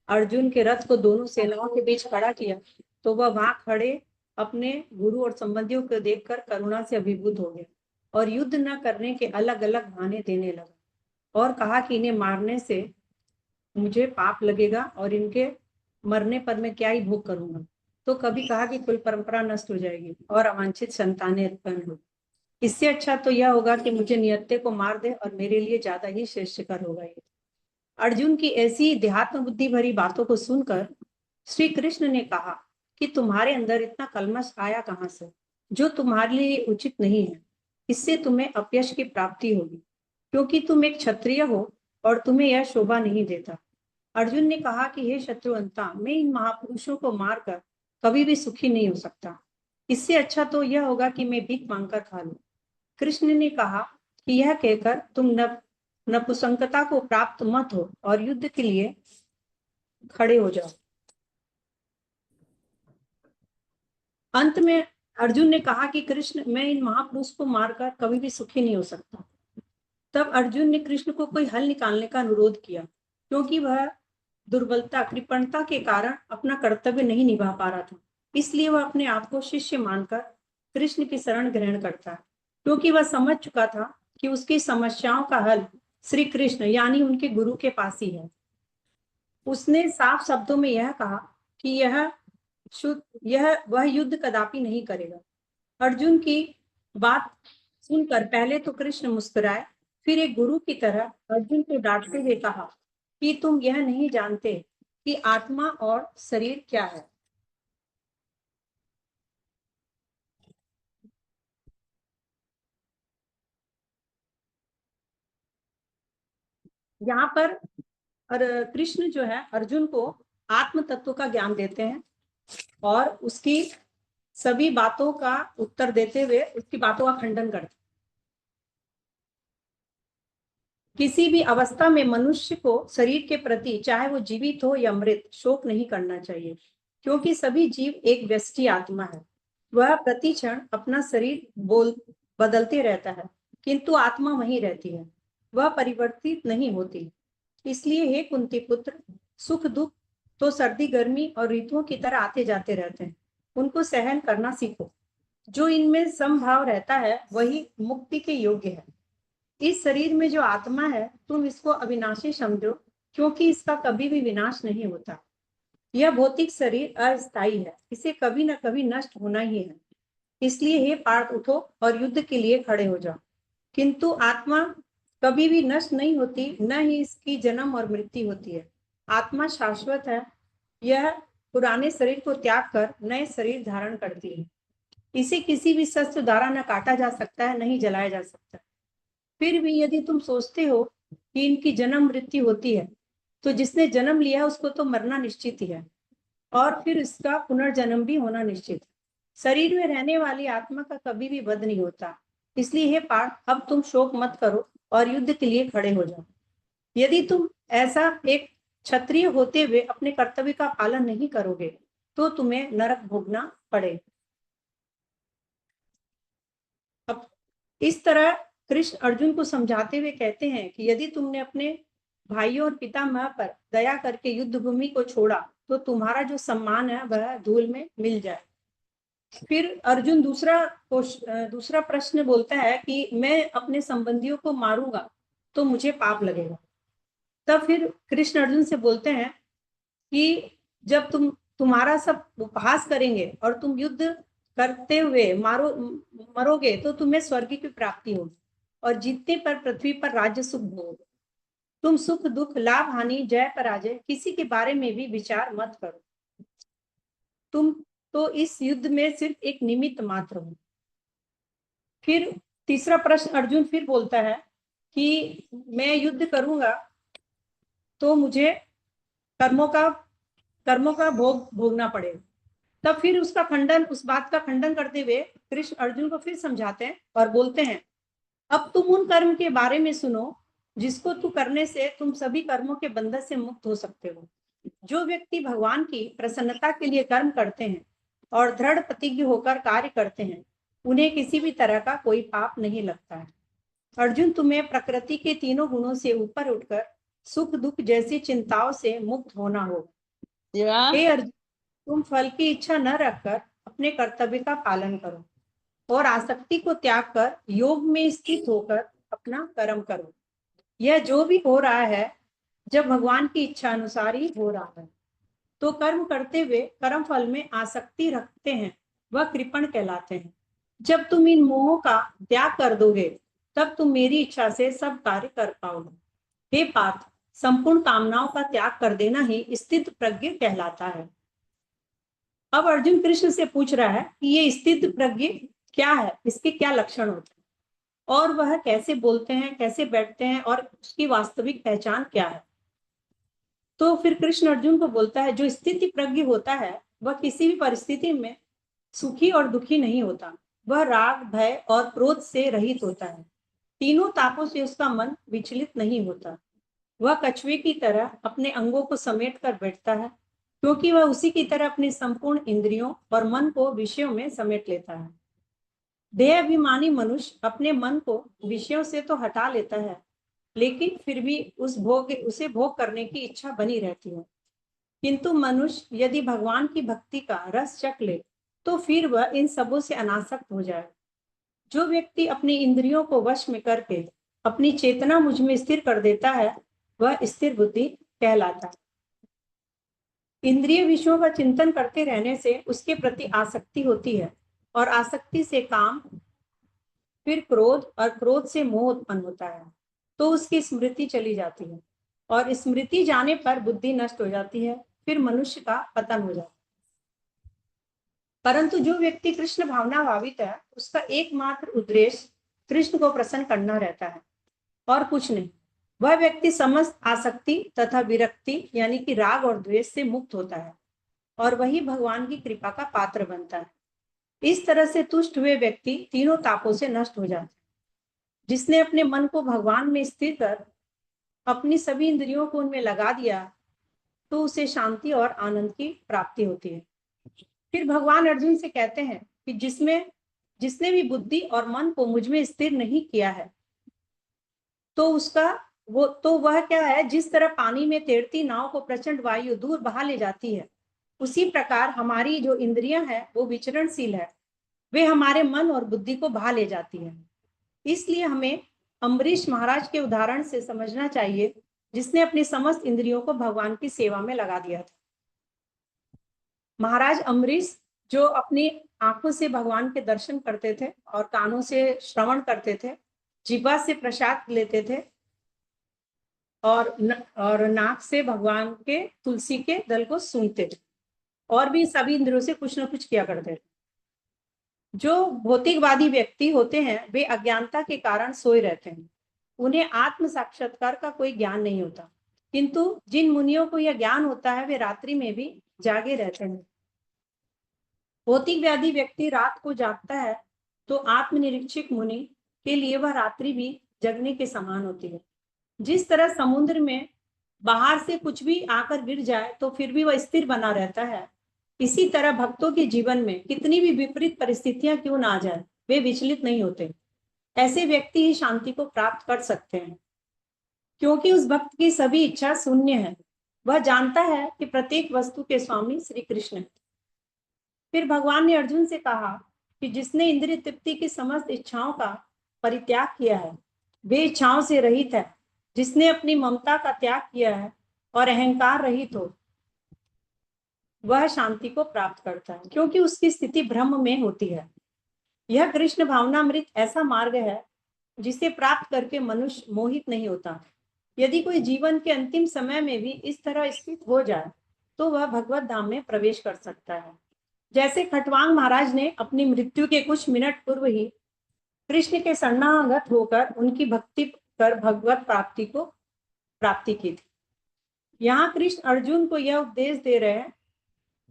अर्जुन के रथ को दोनों सेनाओं के बीच खड़ा किया, तो वह वहां खड़े अपने गुरु और संबंधियों को देखकर करुणा से अभिभूत हो गया और युद्ध न करने के अलग अलग बहाने देने लगा और कहा कि इन्हें मारने से मुझे पाप लगेगा और इनके मरने पर मैं क्या ही भोग करूंगा। तो कभी कहा कि कुल परंपरा नष्ट हो जाएगी और अवांछित संतानें उत्पन्न हो। इससे अच्छा तो यह होगा कि मुझे नियत्ते को मार दे और मेरे लिए ज्यादा ही श्रेष्ठकर होगा ये। अर्जुन की ऐसी देहात्म बुद्धि भरी बातों को सुनकर श्री कृष्ण ने कहा कि तुम्हारे अंदर इतना कलमश आया कहाँ से, जो तुम्हारे लिए उचित नहीं है। इससे तुम्हें अपयश की प्राप्ति होगी, क्योंकि तुम एक क्षत्रिय हो और तुम्हें यह शोभा नहीं देता। अर्जुन ने कहा कि हे शत्रुअंता, मैं इन महापुरुषों को मारकर कभी भी सुखी नहीं हो सकता। इससे अच्छा तो यह होगा कि मैं भीख मांगकर खा लूं। कृष्ण ने कहा कि यह कहकर तुम नपुंसकता को प्राप्त मत हो और युद्ध के लिए खड़े हो जाओ। अंत में अर्जुन ने कहा कि कृष्ण, मैं इन महापुरुष को मारकर कभी भी सुखी नहीं हो सकता। तब अर्जुन ने कृष्ण को कोई हल निकालने का अनुरोध किया, क्योंकि वह दुर्बलता कृपणता के कारण अपना कर्तव्य नहीं निभा पा रहा था। इसलिए वह अपने आप को शिष्य मानकर कृष्ण की शरण ग्रहण करता है, क्योंकि वह समझ चुका था कि उसकी समस्याओं का हल श्री कृष्ण यानी उनके गुरु के पास ही है। उसने साफ शब्दों में यह कहा कि यह वह युद्ध कदापि नहीं करेगा। अर्जुन की बात सुनकर पहले तो कृष्ण मुस्कुराए, फिर एक गुरु की तरह अर्जुन को डांटते हुए कहा कि तुम यह नहीं जानते कि आत्मा और शरीर क्या है। यहाँ पर कृष्ण जो है अर्जुन को आत्म तत्व का ज्ञान देते हैं और उसकी सभी बातों का उत्तर देते हुए उसकी बातों का खंडन करते हैं। किसी भी अवस्था में मनुष्य को शरीर के प्रति, चाहे वो जीवित हो या मृत, शोक नहीं करना चाहिए, क्योंकि सभी जीव एक व्यष्टि आत्मा है। वह प्रति क्षण अपना शरीर बदलते रहता है, किंतु आत्मा वहीं रहती है, वह परिवर्तित नहीं होती। इसलिए हे कुंती पुत्र, सुख दुख तो सर्दी गर्मी और ऋतुओं की तरह आते जाते रहते हैं, उनको सहन करना सीखो। जो इनमें समभाव रहता है वही मुक्ति के योग्य है। इस शरीर में जो आत्मा है तुम इसको अविनाशी समझो, क्योंकि इसका कभी भी विनाश नहीं होता। यह भौतिक शरीर अस्थायी है, इसे कभी न कभी नष्ट होना ही है। इसलिए हे पार्थ, उठो और युद्ध के लिए खड़े हो जाओ। किंतु आत्मा कभी भी नष्ट नहीं होती, न ही इसकी जन्म और मृत्यु होती है। आत्मा शाश्वत है, यह पुराने शरीर को त्याग कर नए शरीर धारण करती है। इसे किसी भी शस्त्र द्वारा न काटा जा सकता है, न ही जलाया जा सकता। फिर भी यदि तुम सोचते हो कि इनकी जन्म मृत्यु होती है, तो जिसने जन्म लिया उसको तो मरना निश्चित ही है और फिर इसका पुनर्जन्म भी होना निश्चित है। शरीर में रहने वाली आत्मा का कभी भी वध नहीं होता। इसलिए हे पार्थ, अब तुम शोक मत करो और युद्ध के लिए खड़े हो जाओ। यदि तुम ऐसा एक क्षत्रिय होते हुए अपने कर्तव्य का पालन नहीं करोगे तो तुम्हें नरक भोगना पड़ेगा। अब इस तरह कृष्ण अर्जुन को समझाते हुए कहते हैं कि यदि तुमने अपने भाइयों और पितामह पर दया करके युद्ध भूमि को छोड़ा तो तुम्हारा जो सम्मान है वह धूल में मिल जाए। फिर अर्जुन दूसरा प्रश्न बोलता है कि मैं अपने संबंधियों को मारूंगा तो मुझे पाप लगेगा। तब फिर कृष्ण अर्जुन से बोलते हैं कि जब तुम्हारा सब उपहास करेंगे और तुम युद्ध करते हुए मरोगे तो तुम्हें स्वर्ग की प्राप्ति होगी और जीतने पर पृथ्वी पर राज्य सुख भोगोगे। तुम सुख दुख लाभ हानि जय पराजय किसी के बारे में भी विचार मत करो। तुम तो इस युद्ध में सिर्फ एक निमित्त मात्र हो। फिर तीसरा प्रश्न अर्जुन फिर बोलता है कि मैं युद्ध करूंगा तो मुझे कर्मों का भोग भोगना पड़ेगा। तब फिर उसका खंडन, उस बात का खंडन करते हुए कृष्ण अर्जुन को फिर समझाते हैं और बोलते हैं, अब तुम उन कर्म के बारे में सुनो जिसको तू करने से तुम सभी कर्मों के बंधन से मुक्त हो सकते हो। जो व्यक्ति भगवान की प्रसन्नता के लिए कर्म करते हैं और दृढ़ प्रतिज्ञ होकर कार्य करते हैं, उन्हें किसी भी तरह का कोई पाप नहीं लगता है। अर्जुन, तुम्हें प्रकृति के तीनों गुणों से ऊपर उठकर सुख दुख जैसी चिंताओं से मुक्त होना होगा। हे अर्जुन, तुम फल की इच्छा न रखकर अपने कर्तव्य का पालन करो और आसक्ति को त्याग कर योग में स्थित होकर अपना कर्म करो। यह जो भी हो रहा है जब भगवान की इच्छा अनुसार ही हो रहा है। तो कर्म करते हुए कर्म फल में आसक्ति रखते हैं वह कृपण कहलाते हैं। जब तुम इन मोहों का त्याग कर दोगे तब तुम मेरी इच्छा से सब कार्य कर पाओगे। हे पार्थ, संपूर्ण कामनाओं का त्याग कर देना ही स्थित प्रज्ञ कहलाता है। अब अर्जुन कृष्ण से पूछ रहा है कि ये स्थित प्रज्ञ क्या है, इसके क्या लक्षण होते हैं और वह कैसे बोलते हैं, कैसे बैठते हैं और उसकी वास्तविक पहचान क्या है। तो फिर कृष्ण अर्जुन को बोलता है, जो स्थिति प्रज्ञ होता है वह किसी भी परिस्थिति में सुखी और दुखी नहीं होता। वह राग, भय और क्रोध से रहित होता है। तीनों तापों से उसका मन विचलित नहीं होता। वह कछुए की तरह अपने अंगों को समेट कर बैठता है, क्योंकि वह उसी की तरह अपने संपूर्ण इंद्रियों और मन को विषयों में समेट लेता है। देह अभिमानी मनुष्य अपने मन को विषयों से तो हटा लेता है, लेकिन फिर भी उसे भोग करने की इच्छा बनी रहती है। किंतु मनुष्य यदि भगवान की भक्ति का रस चख ले तो फिर वह इन सबों से अनासक्त हो जाए। जो व्यक्ति अपनी इंद्रियों को वश में करके अपनी चेतना मुझ में स्थिर कर देता है वह स्थिर बुद्धि कहलाता है। इंद्रिय विषयों का चिंतन करते रहने से उसके प्रति आसक्ति होती है और आसक्ति से काम, फिर क्रोध और क्रोध से मोह उत्पन्न होता है, तो उसकी स्मृति चली जाती है और स्मृति जाने पर बुद्धि नष्ट हो जाती है, फिर मनुष्य का पतन हो जाता है। परंतु जो व्यक्ति कृष्ण भावना भावित है उसका एकमात्र उद्देश्य कृष्ण को प्रसन्न करना रहता है और कुछ नहीं। वह व्यक्ति समस्त आसक्ति तथा विरक्ति यानी कि राग और द्वेष से मुक्त होता है और वही भगवान की कृपा का पात्र बनता है। इस तरह से तुष्ट हुए व्यक्ति तीनों तापों से नष्ट हो जाते हैं। जिसने अपने मन को भगवान में स्थिर कर अपनी सभी इंद्रियों को उनमें लगा दिया तो उसे शांति और आनंद की प्राप्ति होती है। फिर भगवान अर्जुन से कहते हैं कि जिसने भी बुद्धि और मन को मुझ में स्थिर नहीं किया है तो वह क्या है, जिस तरह पानी में तैरती नाव को प्रचंड वायु दूर बहा ले जाती है, उसी प्रकार हमारी जो इंद्रियां हैं वो विचरणशील है, वे हमारे मन और बुद्धि को बहा ले जाती है। इसलिए हमें अम्बरीश महाराज के उदाहरण से समझना चाहिए, जिसने अपनी समस्त इंद्रियों को भगवान की सेवा में लगा दिया था। महाराज अम्बरीश जो अपनी आंखों से भगवान के दर्शन करते थे और कानों से श्रवण करते थे, जिह्वा से प्रसाद लेते थे और नाक से भगवान के तुलसी के दल को सूंघते थे और भी सभी इंद्रियों से कुछ न कुछ किया करते थे। जो भौतिकवादी व्यक्ति होते हैं वे अज्ञानता के कारण सोए रहते हैं, उन्हें आत्म साक्षात्कार का कोई ज्ञान नहीं होता। किंतु जिन मुनियों को यह ज्ञान होता है वे रात्रि में भी जागे रहते हैं। भौतिकवादी व्यक्ति रात को जागता है तो आत्मनिरीक्षक मुनि के लिए वह रात्रि भी जगने के समान होती है। जिस तरह समुद्र में बाहर से कुछ भी आकर गिर जाए तो फिर भी वह स्थिर बना रहता है, इसी तरह भक्तों के जीवन में कितनी भी विपरीत परिस्थितियां क्यों ना आ जाए वे विचलित नहीं होते। ऐसे व्यक्ति ही शांति को प्राप्त कर सकते हैं, क्योंकि उस भक्त की सभी इच्छा शून्य है। वह जानता है कि प्रत्येक वस्तु के स्वामी श्री कृष्ण है। फिर भगवान ने अर्जुन से कहा कि जिसने इंद्रिय तृप्ति की समस्त इच्छाओं का परित्याग किया है वे इच्छाओं से रहित है। जिसने अपनी ममता का त्याग किया है और अहंकार रहित हो वह शांति को प्राप्त करता है, क्योंकि उसकी स्थिति ब्रह्म में होती है। यह कृष्ण भावनामृत ऐसा मार्ग है जिसे प्राप्त करके मनुष्य मोहित नहीं होता। यदि कोई जीवन के अंतिम समय में भी इस तरह स्थित हो जाए तो वह भगवत धाम में प्रवेश कर सकता है। जैसे खटवांग महाराज ने अपनी मृत्यु के कुछ मिनट पूर्व ही कृष्ण के शरणागत होकर उनकी भक्ति कर भगवत प्राप्ति की थी। यहाँ कृष्ण अर्जुन को यह उपदेश दे रहे हैं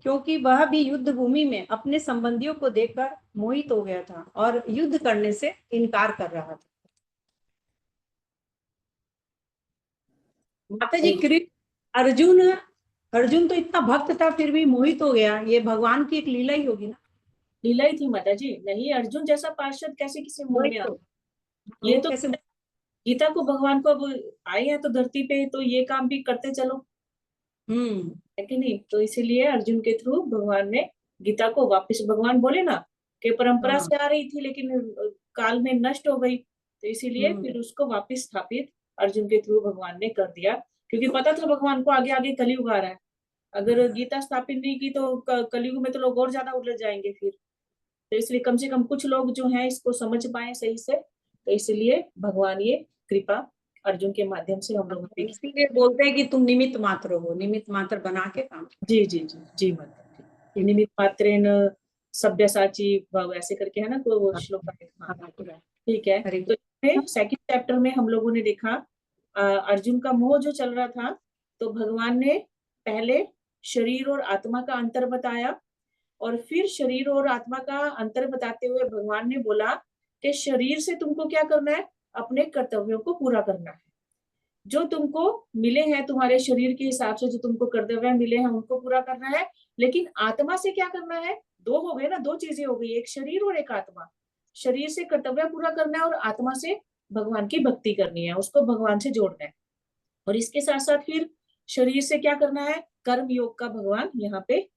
क्योंकि वह भी युद्ध भूमि में अपने संबंधियों को देखकर मोहित हो गया था और युद्ध करने से इनकार कर रहा था। माता जी, कृष्ण अर्जुन अर्जुन तो इतना भक्त था फिर भी मोहित हो गया, ये भगवान की एक लीला ही होगी ना। लीला ही थी माता जी, नहीं अर्जुन जैसा पार्षद कैसे किसी मुंह में तो, ये वो तो कैसे गीता को भगवान को अब आए हैं तो धरती पे तो ये काम भी करते चलो, है कि नहीं। तो इसीलिए अर्जुन के थ्रू भगवान ने गीता को वापस, भगवान बोले ना कि परंपरा हाँ। से आ रही थी लेकिन काल में नष्ट हो गई, तो इसीलिए फिर उसको वापस स्थापित अर्जुन के थ्रू भगवान ने कर दिया, क्योंकि पता था भगवान को आगे आगे कलयुग आ रहा है। अगर गीता स्थापित नहीं की तो कलयुग में तो लोग और ज्यादा उलझ जाएंगे फिर, तो इसलिए कम से कम कुछ लोग जो हैं इसको समझ पाए सही से, तो इसलिए भगवान ये कृपा अर्जुन के माध्यम से हम लोगों पे की। इसीलिए बोलते हैं कि तुम निमित्त मात्र हो, निमित्त मात्र बना के काम। जी जी जी जी माता जी, निमित्त मात्रेण सब्यसाची भव, ऐसे करके है ना कोई वो श्लोक है। हाँ ठीक है। हरे तो इसमें सेकंड चैप्टर में हम लोगों ने देखा अर्जुन का मोह जो चल रहा था, तो भगवान ने पहले शरीर और आत्मा का अंतर बताया, और फिर शरीर और आत्मा का अंतर बताते हुए भगवान ने बोला कि शरीर से तुमको क्या करना है, अपने कर्तव्यों को पूरा करना है, जो तुमको मिले हैं तुम्हारे शरीर के हिसाब से, जो तुमको कर्तव्य मिले हैं उनको पूरा करना है। लेकिन आत्मा से क्या करना है, दो हो गए ना, दो चीजें हो गई, एक शरीर और एक आत्मा। शरीर से कर्तव्य पूरा करना है और आत्मा से भगवान की भक्ति करनी है, उसको भगवान से जोड़ना है। और इसके साथ साथ फिर शरीर से क्या करना है, कर्म योग का भगवान यहाँ पे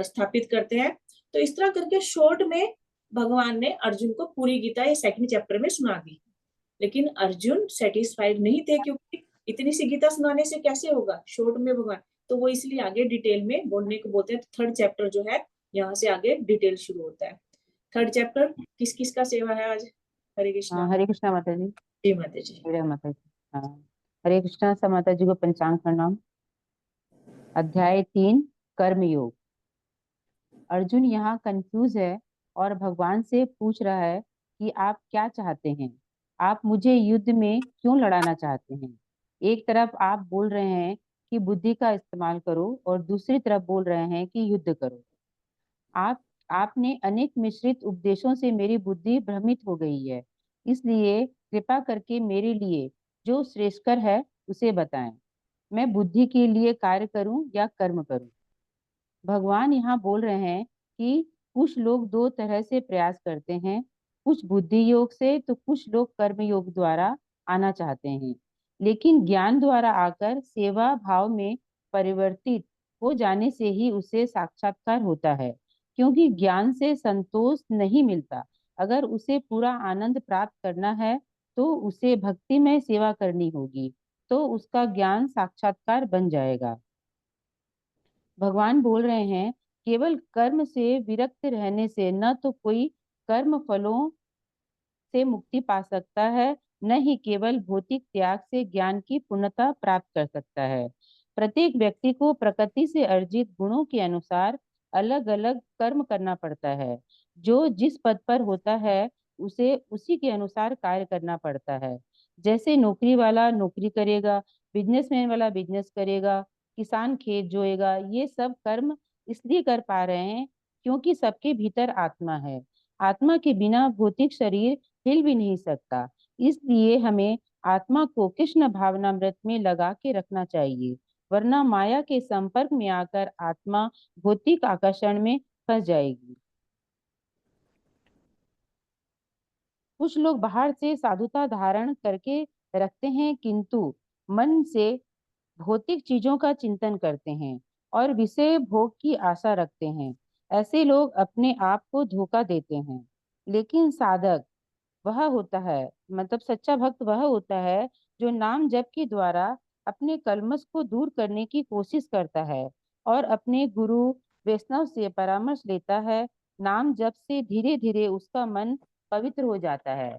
स्थापित करते हैं। तो इस तरह करके शॉर्ट में भगवान ने अर्जुन को पूरी गीता ये सेकंड चैप्टर में सुना दी। लेकिन अर्जुन सेटिस्फाइड नहीं थे, क्योंकि इतनी सी गीता सुनाने से कैसे होगा शॉर्ट में भगवान, तो वो इसलिए आगे डिटेल में बोलने को बोलते हैं। तो थर्ड चैप्टर जो है यहाँ से आगे डिटेल शुरू होता है। थर्ड चैप्टर किस किस का सेवा है आज? हरे कृष्णा। हरे कृष्णा माता जी। जी माता जी। जय माता जी। हाँ, हरे कृष्णा। सब माता जी को पंचांग प्रणाम। अध्याय 3, कर्म योग। अर्जुन यहाँ कंफ्यूज है और भगवान से पूछ रहा है कि आप क्या चाहते हैं, आप मुझे युद्ध में क्यों लड़ाना चाहते हैं। एक तरफ आप बोल रहे हैं कि बुद्धि का इस्तेमाल करो और दूसरी तरफ बोल रहे हैं कि युद्ध करो। आप आपने अनेक मिश्रित उपदेशों से मेरी बुद्धि भ्रमित हो गई है, इसलिए कृपा करके मेरे लिए जो श्रेष्ठकर है उसे बताएं। मैं बुद्धि के लिए कार्य करूं या कर्म करूं। भगवान यहाँ बोल रहे हैं कि कुछ लोग दो तरह से प्रयास करते हैं, कुछ बुद्धि योग से तो कुछ लोग कर्म योग द्वारा आना चाहते हैं। लेकिन ज्ञान द्वारा आकर सेवा भाव में परिवर्तित हो जाने से ही उसे साक्षात्कार होता है, क्योंकि ज्ञान से संतोष नहीं मिलता। अगर उसे पूरा आनंद प्राप्त करना है तो उसे भक्ति में सेवा करनी होगी, तो उसका ज्ञान साक्षात्कार बन जाएगा। भगवान बोल रहे हैं केवल कर्म से विरक्त रहने से न तो कोई कर्म फलों से मुक्ति पा सकता है, न ही केवल भौतिक त्याग से ज्ञान की पूर्णता प्राप्त कर सकता है। प्रत्येक व्यक्ति को प्रकृति से अर्जित गुणों के अनुसार अलग अलग कर्म करना पड़ता है। जो जिस पद पर होता है उसे उसी के अनुसार कार्य करना पड़ता है। जैसे नौकरी वाला नौकरी करेगा, बिजनेसमैन वाला बिजनेस करेगा, किसान खेत जोएगा। ये सब कर्म इसलिए कर पा रहे हैं क्योंकि सबके भीतर आत्मा है। आत्मा के बिना भौतिक शरीर हिल भी नहीं सकता। इसलिए हमें आत्मा को कृष्ण भावनामृत में लगा के रखना चाहिए, वरना माया के संपर्क में आकर आत्मा भौतिक आकर्षण में फंस जाएगी। कुछ लोग बाहर से साधुता धारण करके रखते हैं किंतु मन से भौतिक चीजों का चिंतन करते हैं और विषय भोग की आशा रखते हैं। ऐसे लोग अपने आप को धोखा देते हैं। लेकिन साधक वह होता है, मतलब सच्चा भक्त वह होता है जो नाम जप के द्वारा अपने कलमश को दूर करने की कोशिश करता है और अपने गुरु वैष्णव से परामर्श लेता है। नाम जप से धीरे धीरे उसका मन पवित्र हो जाता है।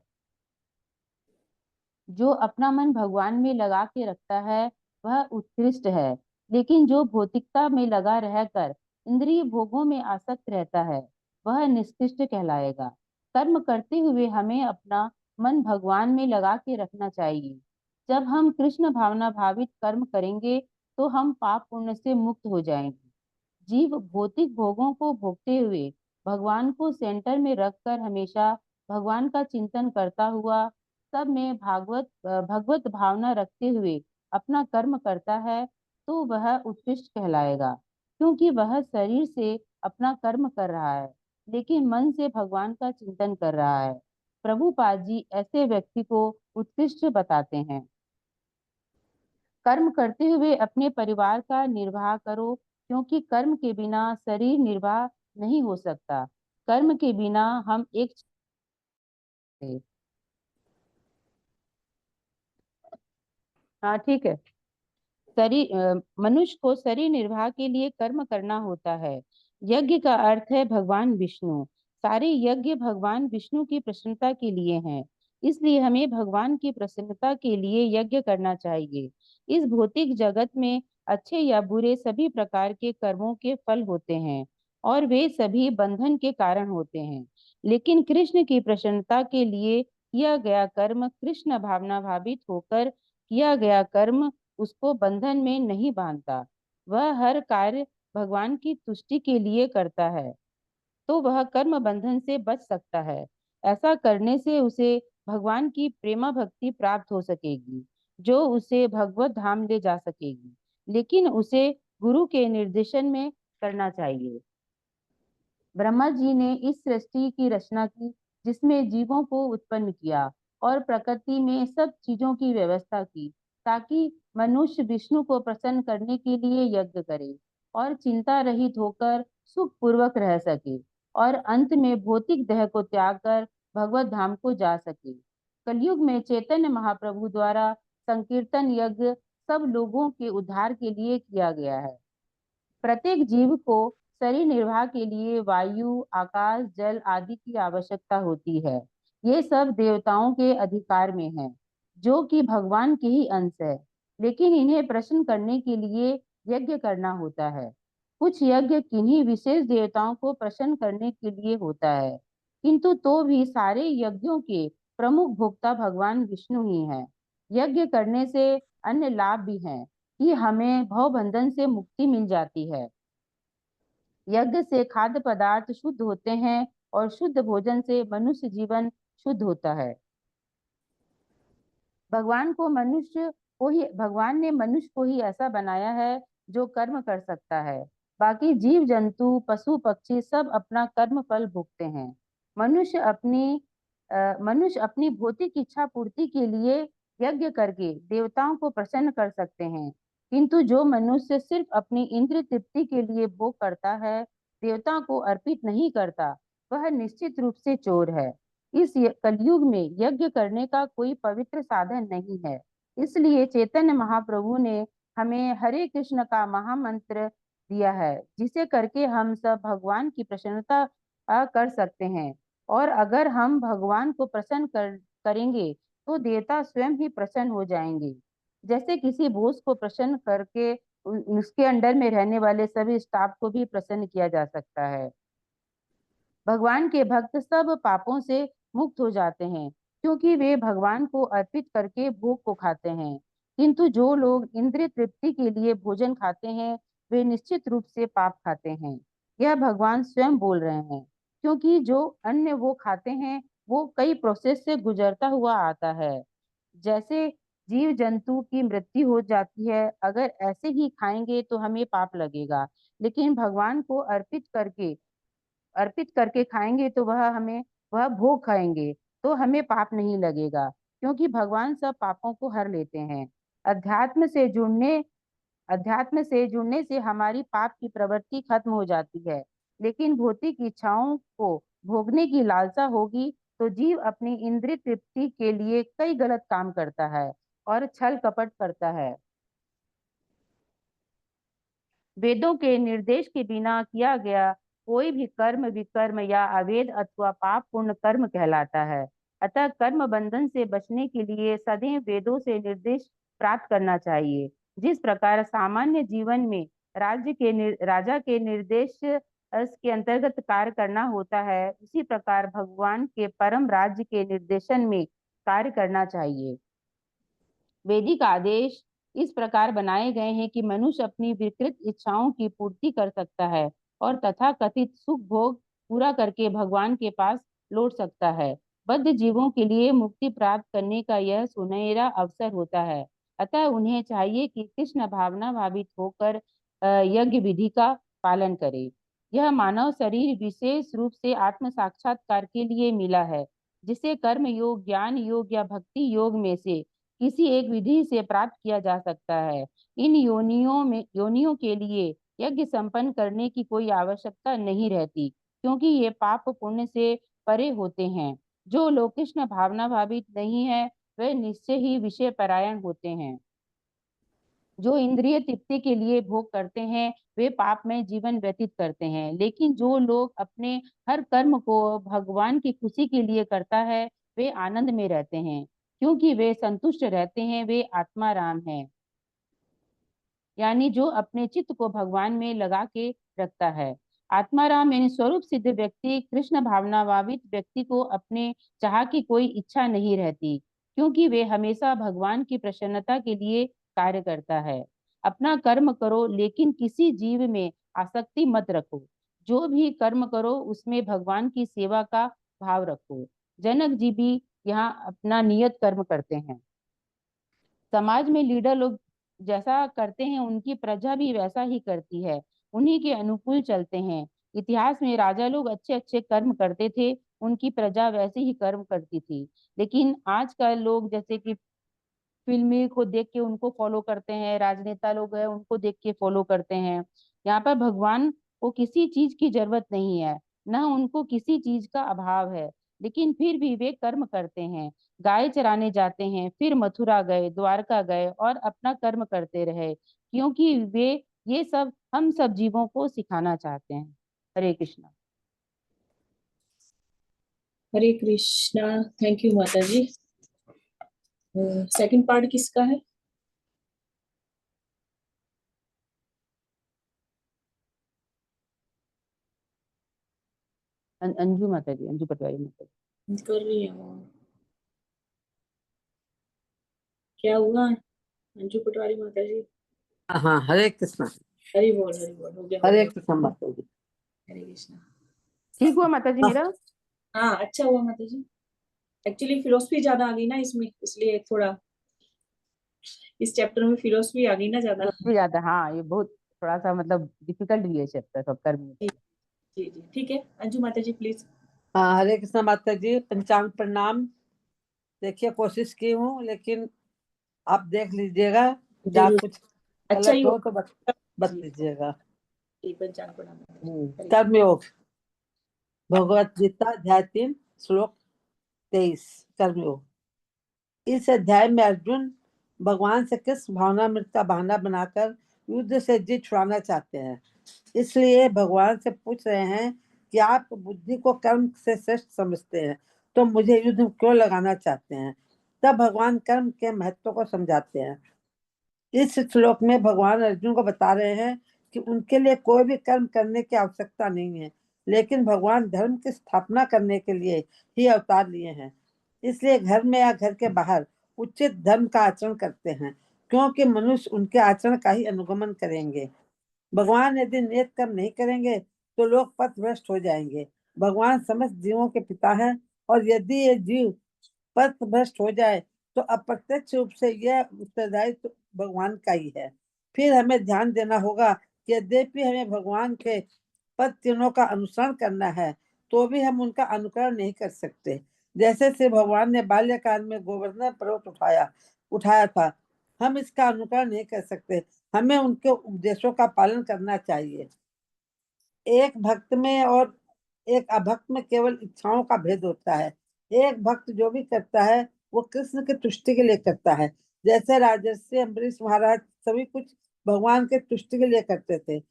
जो अपना मन भगवान में लगा के रखता है वह उत्कृष्ट है, लेकिन जो भौतिकता में लगा रहकर इंद्रिय भोगों में आसक्त रहता है वह निष्कृष्ट कहलाएगा। कर्म करते हुए हमें अपना मन भगवान में लगा के रखना चाहिए। जब हम कृष्ण भावना भावित कर्म करेंगे तो हम पाप पुण्य से मुक्त हो जाएंगे। जीव भौतिक भोगों को भोगते हुए भगवान को सेंटर में रखकर हमेशा भगवान का चिंतन करता हुआ सब में भगवत भावना रखते हुए अपना कर्म करता है तो वह उत्कृष्ट कहलाएगा, क्योंकि वह शरीर से अपना कर्म कर रहा है लेकिन मन से भगवान का चिंतन कर रहा है। प्रभुपाद जी ऐसे व्यक्ति को उत्कृष्ट बताते हैं। कर्म करते हुए अपने परिवार का निर्वाह करो, क्योंकि कर्म के बिना शरीर निर्वाह नहीं हो सकता। कर्म के बिना हम एक हाँ ठीक है। मनुष्य को शरीर निर्वाह के लिए कर्म करना होता है। यज्ञ का अर्थ है भगवान विष्णु। सारे यज्ञ भगवान विष्णु की प्रसन्नता के लिए हैं, इसलिए हमें भगवान की प्रसन्नता के लिए यज्ञ करना चाहिए। इस भौतिक जगत में अच्छे या बुरे सभी प्रकार के कर्मों के फल होते हैं और वे सभी बंधन के कारण होते हैं, लेकिन कृष्ण की प्रसन्नता के लिए किया गया कर्म, कृष्ण भावना भावित होकर किया गया कर्म उसको बंधन में नहीं बांधता। वह हर कार्य भगवान की तुष्टि के लिए करता है तो वह कर्म बंधन से बच सकता है। ऐसा करने से उसे भगवान की प्रेमा भक्ति प्राप्त हो सकेगी जो उसे भगवत धाम ले जा सकेगी, लेकिन उसे गुरु के निर्देशन में करना चाहिए। ब्रह्मा जी ने इस सृष्टि की रचना की जिसमें जीवों को उत्पन्न किया और प्रकृति में सब चीजों की व्यवस्था की ताकि मनुष्य विष्णु को प्रसन्न करने के लिए यज्ञ करे और चिंता रहित होकर सुख पूर्वक रह सके और अंत में भौतिक देह को त्याग कर भगवत धाम को जा सके। कलयुग में चैतन्य महाप्रभु द्वारा संकीर्तन यज्ञ सब लोगों के उद्धार के लिए किया गया है। प्रत्येक जीव को शरीर निर्वाह के लिए वायु, आकाश, जल आदि की आवश्यकता होती है। ये सब देवताओं के अधिकार में है, जो कि भगवान के ही अंश है, लेकिन इन्हें प्रसन्न करने के लिए यज्ञ करना होता है। कुछ यज्ञ किन्हीं विशेष देवताओं को प्रसन्न करने के लिए होता है, किंतु तो भी सारे यज्ञों के प्रमुख भोक्ता भगवान विष्णु ही हैं। यज्ञ करने से अन्य लाभ भी हैं कि हमें भवबंधन से मुक्ति मिल जाती है। यज्ञ से खाद्य पदार्थ शुद्ध होते हैं और शुद्ध भोजन से मनुष्य जीवन शुद्ध होता है। भगवान ने मनुष्य को ही ऐसा बनाया है जो कर्म कर सकता है। बाकी जीव जंतु, पशु पक्षी सब अपना कर्म फल भोगते हैं। मनुष्य अपनी भौतिक इच्छा पूर्ति के लिए यज्ञ करके देवताओं को प्रसन्न कर सकते हैं, किंतु जो मनुष्य सिर्फ अपनी इंद्रिय तृप्ति के लिए भोग करता है, देवताओं को अर्पित नहीं करता, वह निश्चित रूप से चोर है। इस कलयुग में यज्ञ करने का कोई पवित्र साधन नहीं है, इसलिए चैतन्य महाप्रभु ने हमें हरे कृष्ण का महामंत्र दिया है, जिसे करके हम सब भगवान की प्रसन्नता कर सकते हैं। और अगर हम भगवान को प्रसन्न करेंगे तो देवता स्वयं ही प्रसन्न हो जाएंगे। जैसे किसी बोस को प्रसन्न करके उसके अंडर में रहने वाले सभी स्टाफ को भी प्रसन्न किया जा सकता है। भगवान के भक्त सब पापों से मुक्त हो जाते हैं क्योंकि वे भगवान को अर्पित करके भोग को खाते हैं, किंतु जो लोग इंद्रिय तृप्ति के लिए भोजन खाते हैं वे निश्चित रूप से पाप खाते हैं। यह भगवान स्वयं बोल रहे हैं, क्योंकि जो अन्न वो खाते हैं वो कई प्रोसेस से गुजरता हुआ आता है। जैसे जीव जंतु की मृत्यु हो जाती है, अगर ऐसे ही खाएंगे तो हमें पाप लगेगा, लेकिन भगवान को अर्पित करके खाएंगे तो वह भोग खाएंगे तो हमें पाप नहीं लगेगा, क्योंकि भगवान सब पापों को हर लेते हैं। अध्यात्म से जुड़ने से हमारी पाप की प्रवृत्ति खत्म हो जाती है, लेकिन भौतिक इच्छाओं को भोगने की लालसा होगी तो जीव अपनी इंद्रिय तृप्ति के लिए कई गलत काम करता है और छल कपट करता है। वेदों के निर्देश के बिना किया गया कोई भी कर्म विकर्म या अवैध अथवा पाप पूर्ण कर्म कहलाता है। अतः कर्म बंधन से बचने के लिए सदैव वेदों से निर्देश प्राप्त करना चाहिए। जिस प्रकार सामान्य जीवन में राजा के निर्देश के अंतर्गत कार्य करना होता है, उसी प्रकार भगवान के परम राज्य के निर्देशन में कार्य करना चाहिए। वैदिक आदेश इस प्रकार बनाए गए हैं कि मनुष्य अपनी विकृत इच्छाओं की पूर्ति कर सकता है और तथाकथित सुख भोग पूरा करके भगवान के पास लौट सकता है। बद्ध जीवों के लिए मुक्ति प्राप्त करने का यह सुनहरा अवसर होता है। अतः उन्हें चाहिए कि कृष्ण भावना भावित होकर यज्ञ विधि का पालन करें। यह मानव शरीर विशेष रूप से आत्म साक्षात्कार के लिए मिला है, जिसे कर्म योग, ज्ञान योग या भक्ति योग में से किसी एक विधि से प्राप्त किया जा सकता है। इन योनियों के लिए यज्ञ संपन्न करने की कोई आवश्यकता नहीं रहती, क्योंकि ये पाप पुण्य से परे होते हैं। जो लोग कृष्ण भावना भावित नहीं है, वे निश्चय ही विषय परायण होते हैं। जो इंद्रिय तृप्ति के लिए भोग करते हैं, वे पाप में जीवन व्यतीत करते हैं। लेकिन जो लोग अपने हर कर्म को भगवान की खुशी के लिए करता है, वे आनंद में रहते हैं, क्योंकि वे संतुष्ट रहते हैं। वे आत्मा राम हैं, यानी जो अपने चित्त को भगवान में लगा के रखता है। आत्माराम यानी स्वरूप सिद्ध व्यक्ति, कृष्ण भावना भावित व्यक्ति को अपने चाह की कोई इच्छा नहीं रहती, क्योंकि वे हमेशा भगवान की प्रसन्नता के लिए कार्य करता है। अपना कर्म करो, लेकिन किसी जीव में आसक्ति मत रखो। जो भी कर्म करो, उसमें भगवान की सेवा का भाव रखो। जनक जी भी यहाँ अपना नियत कर्म करते हैं। समाज में लीडर लोग जैसा करते हैं, उनकी प्रजा भी वैसा ही करती है, उन्हीं के अनुकूल चलते हैं। इतिहास में राजा लोग अच्छे अच्छे कर्म करते थे, उनकी प्रजा वैसे ही कर्म करती थी। लेकिन आजकल लोग जैसे कि फिल्मी को देख के उनको फॉलो करते हैं, राजनेता लोग हैं उनको देख के फॉलो करते हैं। यहाँ पर भगवान को किसी चीज की जरूरत नहीं है, न उनको किसी चीज का अभाव है, लेकिन फिर भी वे कर्म करते हैं। गाय चराने जाते हैं, फिर मथुरा गए, द्वारका गए और अपना कर्म करते रहे, क्योंकि वे ये सब हम सब जीवों को सिखाना चाहते हैं। हरे कृष्णा। हरे कृष्णा। थैंक यू माता जी। सेकंड पार्ट किसका है? अंजू माता जी, अंजू पटवारी माता जी। कर रही है वो। क्या हुआ अंजू पटवारी माता जी? हाँ, हरे कृष्णा। हरि बोल, हरि बोल। हो गया, हो हरे गया। कृष्णा माता जी। हरे कृष्णा। ठीक हुआ माता जी मेरा? हाँ, अच्छा हुआ माता जी। एक्चुअली फिलोसफी ज्यादा आ गई ना इसमें, इसलिए थोड़ा इस चैप्टर में फिलोसफी आ गई ना ज्यादा। कुछ भी ज्यादा, हाँ ये बहुत थोड़ा सा मतलब डिफिकल्ट भी है चैप्टर सब कर्म में। जी जी, ठीक है। अंजू माता जी प्लीज। हाँ, हरे कृष्णा माता जी। पंचांग प्रणाम। देखिए, कोशिश की हूँ, लेकिन आप देख लीजिएगा, या जरूर। कुछ अच्छा गलत ही हो हो तो बता जी। दीजिएगा। जी, पंचांग प्रणाम। हरे कर्मयोग, भगवत गीता अध्याय 3 श्लोक 23। कर्मयोग। इस अध्याय में अर्जुन भगवान से किस भावनामृत का बहाना बनाकर युद्ध से जीत छुड़ाना चाहते हैं। इसलिए भगवान से पूछ रहे हैं कि आप बुद्धि को कर्म से श्रेष्ठ समझते हैं, तो मुझे युद्ध में क्यों लगाना चाहते हैं। तब भगवान कर्म के महत्व को समझाते हैं। इस श्लोक में भगवान अर्जुन को बता रहे हैं कि उनके लिए कोई भी कर्म करने की आवश्यकता नहीं है, लेकिन भगवान धर्म की स्थापना करने के लिए ही अवतार लिए हैं। इसलिए घर में या घर के बाहर उचित धर्म का आचरण करते हैं, क्योंकि मनुष्य उनके आचरण का ही अनुगमन करेंगे। भगवान यदि नियत कर्म नहीं करेंगे तो लोग पथभ्रष्ट हो जाएंगे। भगवान समस्त जीवों के पिता हैं, और यदि ये जीव पथभ्रष्ट हो जाए तो अप्रत्यक्ष रूप से यह उत्तरदायित्व भगवान का ही है। फिर हमें ध्यान देना होगा कि यद्यपि हमें भगवान के पद चिन्हों का अनुसरण करना है, तो भी हम उनका अनुकरण नहीं कर सकते। जैसे से भगवान ने बाल्यकाल में गोवर्धन पर्वत उठाया था, हम इसका अनुकरण नहीं कर सकते। हमें उनके उपदेशों का पालन करना चाहिए। एक भक्त में और एक अभक्त में केवल इच्छाओं का भेद होता है। एक भक्त जो भी करता है वो कृष्ण की तुष्टि के लिए करता है। जैसे राजर्षि अम्बरीश महाराज सभी कुछ भगवान के तुष्टि के लिए करते थे,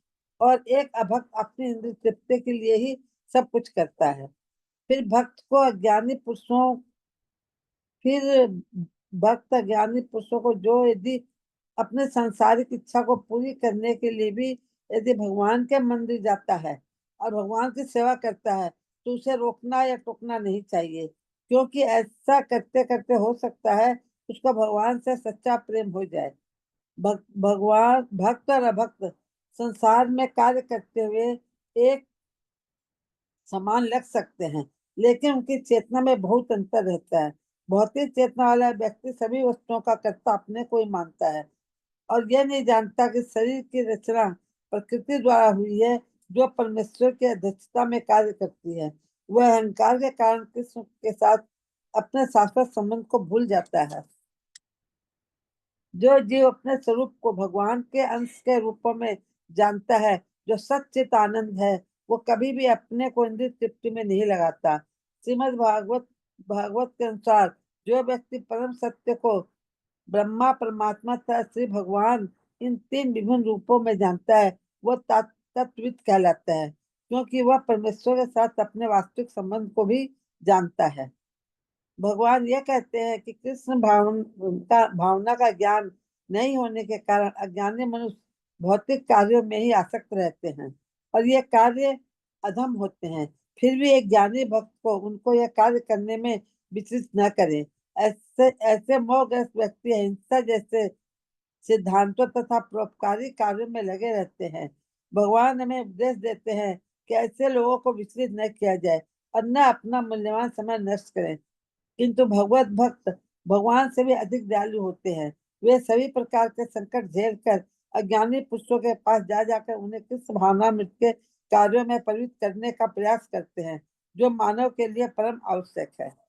और एक अभक्त अपनी इंद्रिय तृप्ति के लिए ही सब कुछ करता है। फिर भक्त ज्ञानी पुरुषों को जो यदि अपने सांसारिक इच्छा को पूरी करने के लिए भी यदि भगवान के मंदिर जाता है और भगवान की सेवा करता है, तो उसे रोकना या टोकना नहीं चाहिए, क्योंकि ऐसा करते करते हो सकता है उसका भगवान से सच्चा प्रेम हो जाए। भगवान भक्त और अभक्त संसार में कार्य करते हुए एक समान लग सकते हैं, लेकिन उनकी चेतना में बहुत अंतर रहता है। भौतिक चेतना वाला व्यक्ति सभी वस्तुओं का कर्ता अपने को ही मानता है और यह नहीं जानता कि शरीर की रचना प्रकृति द्वारा हुई है, जो परमेश्वर की अध्यक्षता में कार्य करती है। वह अहंकार के कारण कृष्ण के साथ अपने शाश्वत संबंध को भूल जाता है। जो जीव अपने स्वरूप को भगवान के अंश के रूप में जानता है, जो सच्चित आनंद है, वो कभी भी अपने को इंद्रिय तृप्ति में नहीं लगाता। श्रीमद् भागवत के अनुसार जो व्यक्ति परम सत्य को ब्रह्मा, परमात्मा तथा श्री भगवान इन तीन विभिन्न रूपों में जानता है, वह तत्वविद कहलाता है, क्योंकि वह परमेश्वर के साथ अपने वास्तविक संबंध को भी जानता है। भगवान यह कहते हैं कि कृष्ण भावना का ज्ञान नहीं होने के कारण अज्ञानी मनुष्य भौतिक कार्यों में ही आसक्त रहते हैं और ये कार्य अधम होते हैं। फिर भी एक ज्ञानी भक्त को उनको यह कार्य करने में विचलित न करें। ऐसे मोहग्रस्त व्यक्ति अहिंसा जैसे सिद्धांतों तथा परोपकारी कार्यों में लगे रहते हैं। भगवान हमें उपदेश देते हैं कि ऐसे लोगों को विचलित न किया जाए और न अपना मूल्यवान समय नष्ट करें। किंतु भगवत भक्त भगवान से भी अधिक दयालु होते हैं। वे सभी प्रकार के संकट झेल कर अज्ञानी पुरुषों के पास जा जाकर उन्हें कृष्ण भावनामृत के कार्यों में प्रवृत्त करने का प्रयास करते हैं, जो मानव के लिए परम आवश्यक है।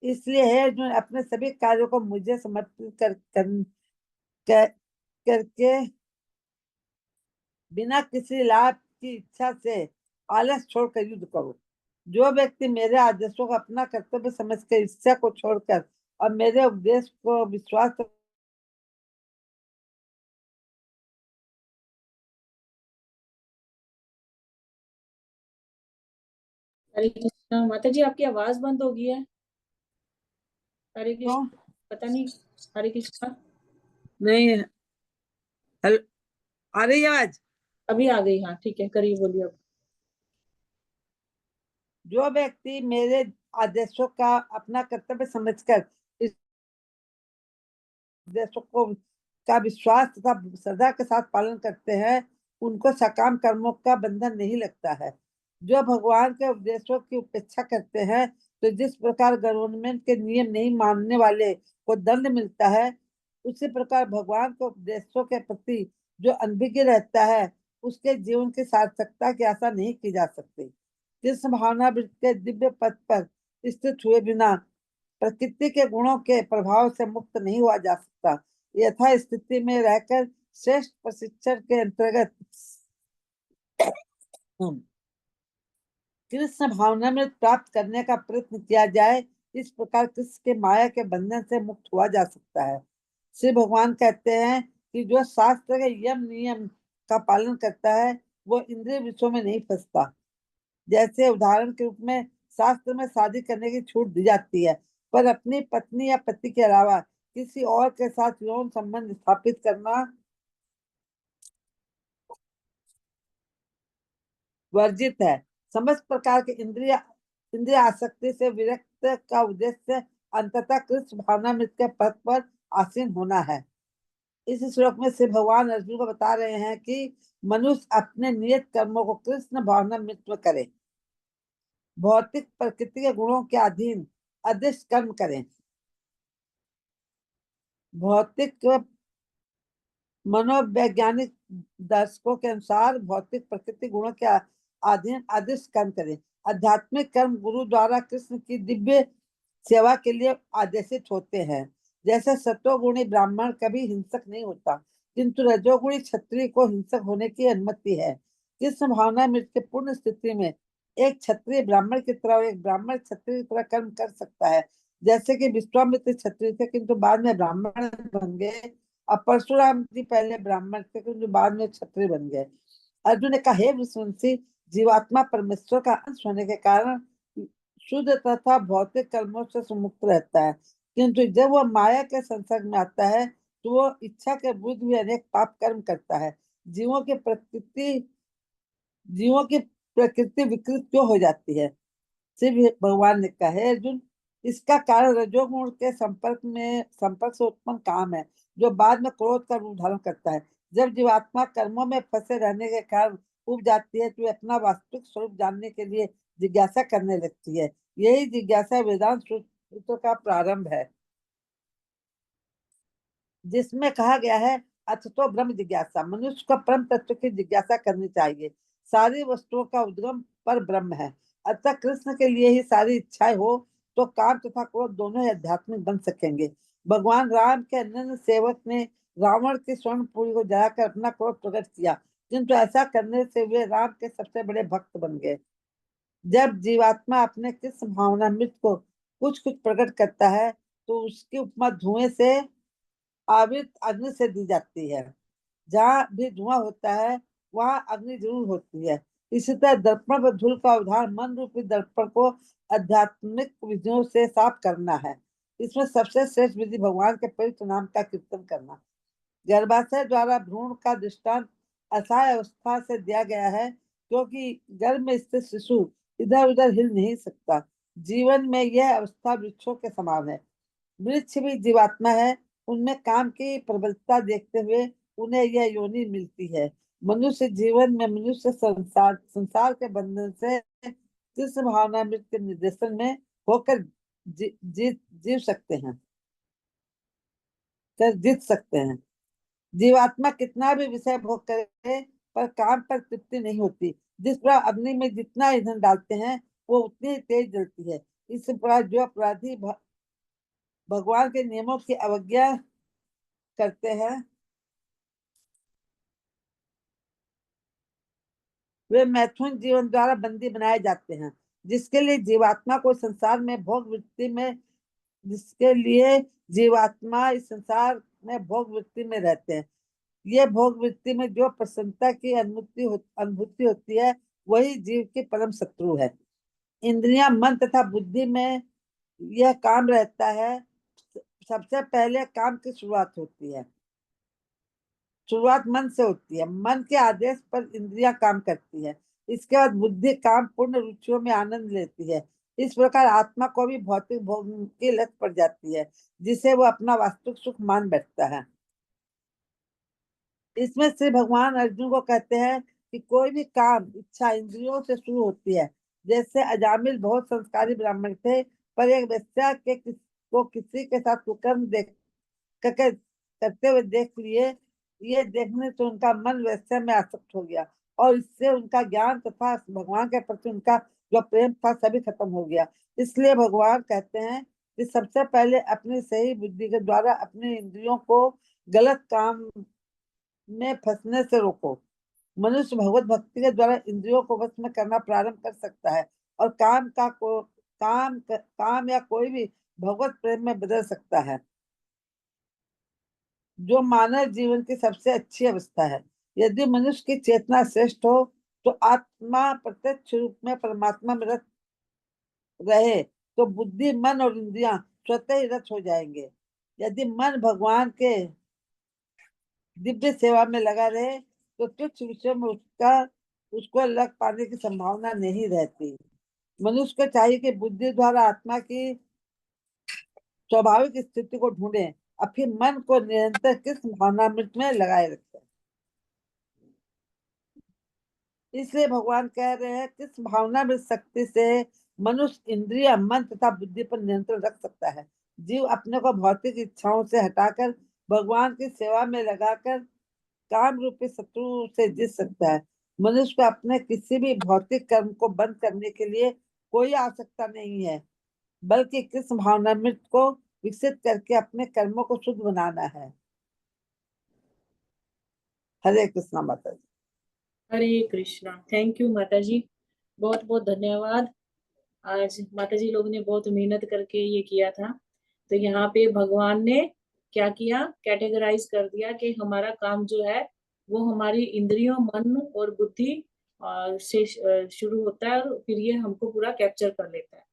इसलिए हे अर्जुन, अपने सभी कार्यों को मुझे समर्पित करके बिना किसी लाभ की इच्छा से आलस छोड़कर युद्ध करो। जो व्यक्ति मेरे आदेशों को अपना कर्तव्य समझकर इच्छा को छोड़कर और मेरे उपदेश को विश्वास हरे कृष्णा। माता जी आपकी आवाज बंद हो गई है। हरे क्यों कृष्ण, पता नहीं। हरे कृष्णा, नहीं आ रही है आज? अभी आ गई। हाँ ठीक है, करिए, बोलिए अब। जो व्यक्ति मेरे आदेशों का अपना कर्तव्य समझकर इस आदेशों को का विश्वास तथा श्रद्धा के साथ पालन करते हैं, उनको सकाम कर्मों का बंधन नहीं लगता है। जो भगवान के उपदेशों की उपेक्षा करते हैं, तो जिस प्रकार गवर्नमेंट के नियम नहीं मानने वाले को दंड मिलता है, उसी प्रकार भगवान के उपदेशों के प्रति जो अनभिज्ञ रहता है, उसके जीवन की सार्थकता की आशा नहीं की जा सकती। कृष्ण भावनामृत के दिव्य पथ पर स्थित हुए बिना प्रकृति के गुणों के प्रभाव से मुक्त नहीं हुआ जा सकता। यथा स्थिति में रहकर श्रेष्ठ प्रशिक्षण के अंतर्गत कृष्ण भावनामृत प्राप्त करने का प्रयत्न किया जाए, इस प्रकार कृष्ण के माया के बंधन से मुक्त हुआ जा सकता है। श्री भगवान कहते हैं कि जो शास्त्र के यम नियम का पालन करता है, वो इंद्रिय विषयों में नहीं फंसता। जैसे उदाहरण के रूप में शास्त्र में शादी करने की छूट दी जाती है, पर अपनी पत्नी या पति के अलावा किसी और के साथ यौन संबंध स्थापित करना वर्जित है। समस्त प्रकार के इंद्रिय आसक्ति से विरक्त का उद्देश्य अंततः कृष्ण भावनामृत के पद पर आसीन होना है। इस श्लोक में श्री भगवान अर्जुन को बता रहे हैं कि मनुष्य अपने नियत कर्मों को कृष्ण भावनामृत में करे, भौतिक प्रकृति के गुणों के अधीन अदृष्ट कर्म करें। भौतिक मनोवैज्ञानिक दर्शकों के अनुसार भौतिक प्रकृति गुणों के अधीन अदृष्ट कर्म करें। आध्यात्मिक कर्म गुरु द्वारा कृष्ण की दिव्य सेवा के लिए आदेशित होते हैं। जैसे सत्वगुणी ब्राह्मण कभी हिंसक नहीं होता, किंतु रजोगुणी क्षत्रिय को हिंसक होने की अनुमति है। कृष्ण भावनामृत के पूर्ण स्थिति में एक क्षत्रिय ब्राह्मण की तरह और एक ब्राह्मण क्षत्रिय की तरह कर्म कर सकता है। जैसे कि विश्वामित्र क्षत्रिय थे, किंतु बाद में ब्राह्मण बन गए, और परशुराम जी पहले ब्राह्मण थे, किंतु बाद में क्षत्रिय बन गए। अर्जुन ने कहा, हे विश्वंसी, जीवात्मा परमेश्वर का अंश होने के कारण शुद्ध तथा भौतिक कर्मों से मुक्त रहता है, किंतु जब वह माया के संसर्ग में आता है, तो वो इच्छा के विरुद्ध भी अनेक पाप कर्म करता है। जीवों की प्रकृति विकृत क्यों हो जाती है? श्री भगवान ने कहा, हे अर्जुन, इसका कारण रजोगुण के संपर्क से उत्पन्न काम है, जो बाद में क्रोध का रूप धारण करता है। जब जीवात्मा कर्मों में फंसे रहने के कारण उब जाती है तो वे अपना वास्तविक स्वरूप जानने के लिए जिज्ञासा करने लगती है। यही जिज्ञासा वेदांत सूत्र का प्रारंभ है, जिसमें कहा गया है अथतो ब्रह्म जिज्ञासा। मनुष्य को परम तत्व की जिज्ञासा करनी चाहिए। सारी वस्तुओं का उद्गम पर ब्रह्म है। अतः कृष्ण के लिए ही सारी इच्छाएं हो तो काम तथा क्रोध दोनों ही आध्यात्मिक बन सकेंगे। भगवान राम के अनन्य सेवक ने रावण की स्वर्णपुरी को जलाकर अपना क्रोध प्रकट किया, किंतु ऐसा करने से वे राम के सबसे बड़े भक्त बन गए। जब जीवात्मा अपने कृष्ण भावनामृत को कुछ कुछ प्रकट करता है तो उसकी उपमा धुएं से आवृत अग्नि से दी जाती है। जहाँ भी धुआं होता है वहाँ अग्नि जरूर होती है। इसी तरह दर्पण व धूल का उदाहरण मन रूपी दर्पण को आध्यात्मिक विधियों से साफ करना है। इसमें सबसे श्रेष्ठ विधि भगवान के पवित्र नाम का कीर्तन करना। गर्भाशय द्वारा भ्रूण का दृष्टांत असहाय अवस्था से दिया गया है, क्योंकि गर्भ में स्थित शिशु इधर उधर हिल नहीं सकता। जीवन में यह अवस्था वृक्षों के समान है। वृक्ष भी जीवात्मा है, उनमें काम की प्रबलता देखते हुए उन्हें यह योनि मिलती है। मनुष्य जीवन में मनुष्य संसार के बंधन से कृष्ण भावनामृत के निर्देशन में होकर जीत सकते हैं। जीवात्मा कितना भी विषय भोग करे पर काम पर तृप्ति नहीं होती। जिस प्रकार अग्नि में जितना ईंधन डालते हैं वो उतनी ही तेज जलती है। इस प्रकार जो अपराधी भगवान के नियमों की अवज्ञा करते हैं वे मैथुन जीवन द्वारा बंदी बनाए जाते हैं, जिसके लिए जीवात्मा को संसार में भोग वृत्ति में रहते हैं। ये भोग वृत्ति में जो प्रसन्नता की अनुभूति होती है वही जीव की परम शत्रु है। इंद्रियां, मन तथा बुद्धि में यह काम रहता है। सबसे पहले काम की शुरुआत मन से होती है। मन के आदेश पर इंद्रियां काम करती है। इसके बाद बुद्धि काम पूर्ण रुचियों में आनंद लेती है। इस प्रकार आत्मा को भी भौतिक भोग की लत पड़ जाती है, जिसे वो अपना वास्तविक सुख मान बैठता है। इसमें श्री भगवान अर्जुन को कहते हैं कि कोई भी काम इच्छा इंद्रियों से शुरू होती है। जैसे अजामिल बहुत संस्कारी ब्राह्मण थे, पर एक वेश्या को किसी के साथ कुकर्म करते हुए देख लिए। ये देखने से उनका मन वेश्या में आसक्त हो गया और इससे उनका ज्ञान तथा भगवान के प्रति उनका जो प्रेम था सभी खत्म हो गया। इसलिए भगवान कहते हैं कि सबसे पहले अपनी सही बुद्धि के द्वारा अपने इंद्रियों को गलत काम में फंसने से रोको। मनुष्य भगवत भक्ति के द्वारा इंद्रियों को वश में करना प्रारंभ कर सकता है और काम या कोई भी भगवत प्रेम में बदल सकता है, जो मानव जीवन की सबसे अच्छी अवस्था है। यदि मनुष्य की चेतना श्रेष्ठ हो तो आत्मा प्रत्यक्ष रूप में परमात्मा में रत रहे तो बुद्धि, मन और इंद्रियां स्वतः ही रत हो जाएंगे। यदि मन भगवान के दिव्य सेवा में लगा रहे तो तुच्छ विषयों में उसको लग पाने की संभावना नहीं रहती। मनुष्य को चाहिए कि बुद्धि द्वारा आत्मा की स्वाभाविक स्थिति को ढूंढे और फिर मन को निरंतर कृष्ण भावनामृत में लगाए रखे। इसलिए भगवान कह रहे हैं कृष्ण भावनामृत शक्ति से मनुष्य इंद्रिय, मन तथा बुद्धि पर नियंत्रण रख सकता है। जीव अपने को भौतिक इच्छाओं से हटाकर भगवान की सेवा में लगाकर काम रूपी शत्रु से जीत सकता है। मनुष्य को अपने किसी भी भौतिक कर्म को बंद करने के लिए कोई आवश्यकता नहीं है, बल्कि कृष्ण भावनामृत को विकसित करके अपने कर्मों को शुद्ध बनाना है। हरे कृष्णा माता जी। हरे कृष्णा। थैंक यू माता जी, बहुत बहुत धन्यवाद। आज माता जी लोग ने बहुत मेहनत करके ये किया था। तो यहाँ पे भगवान ने क्या किया, कैटेगराइज कर दिया कि हमारा काम जो है वो हमारी इंद्रियों, मन और बुद्धि से शुरू होता है और फिर ये हमको पूरा कैप्चर कर लेता है।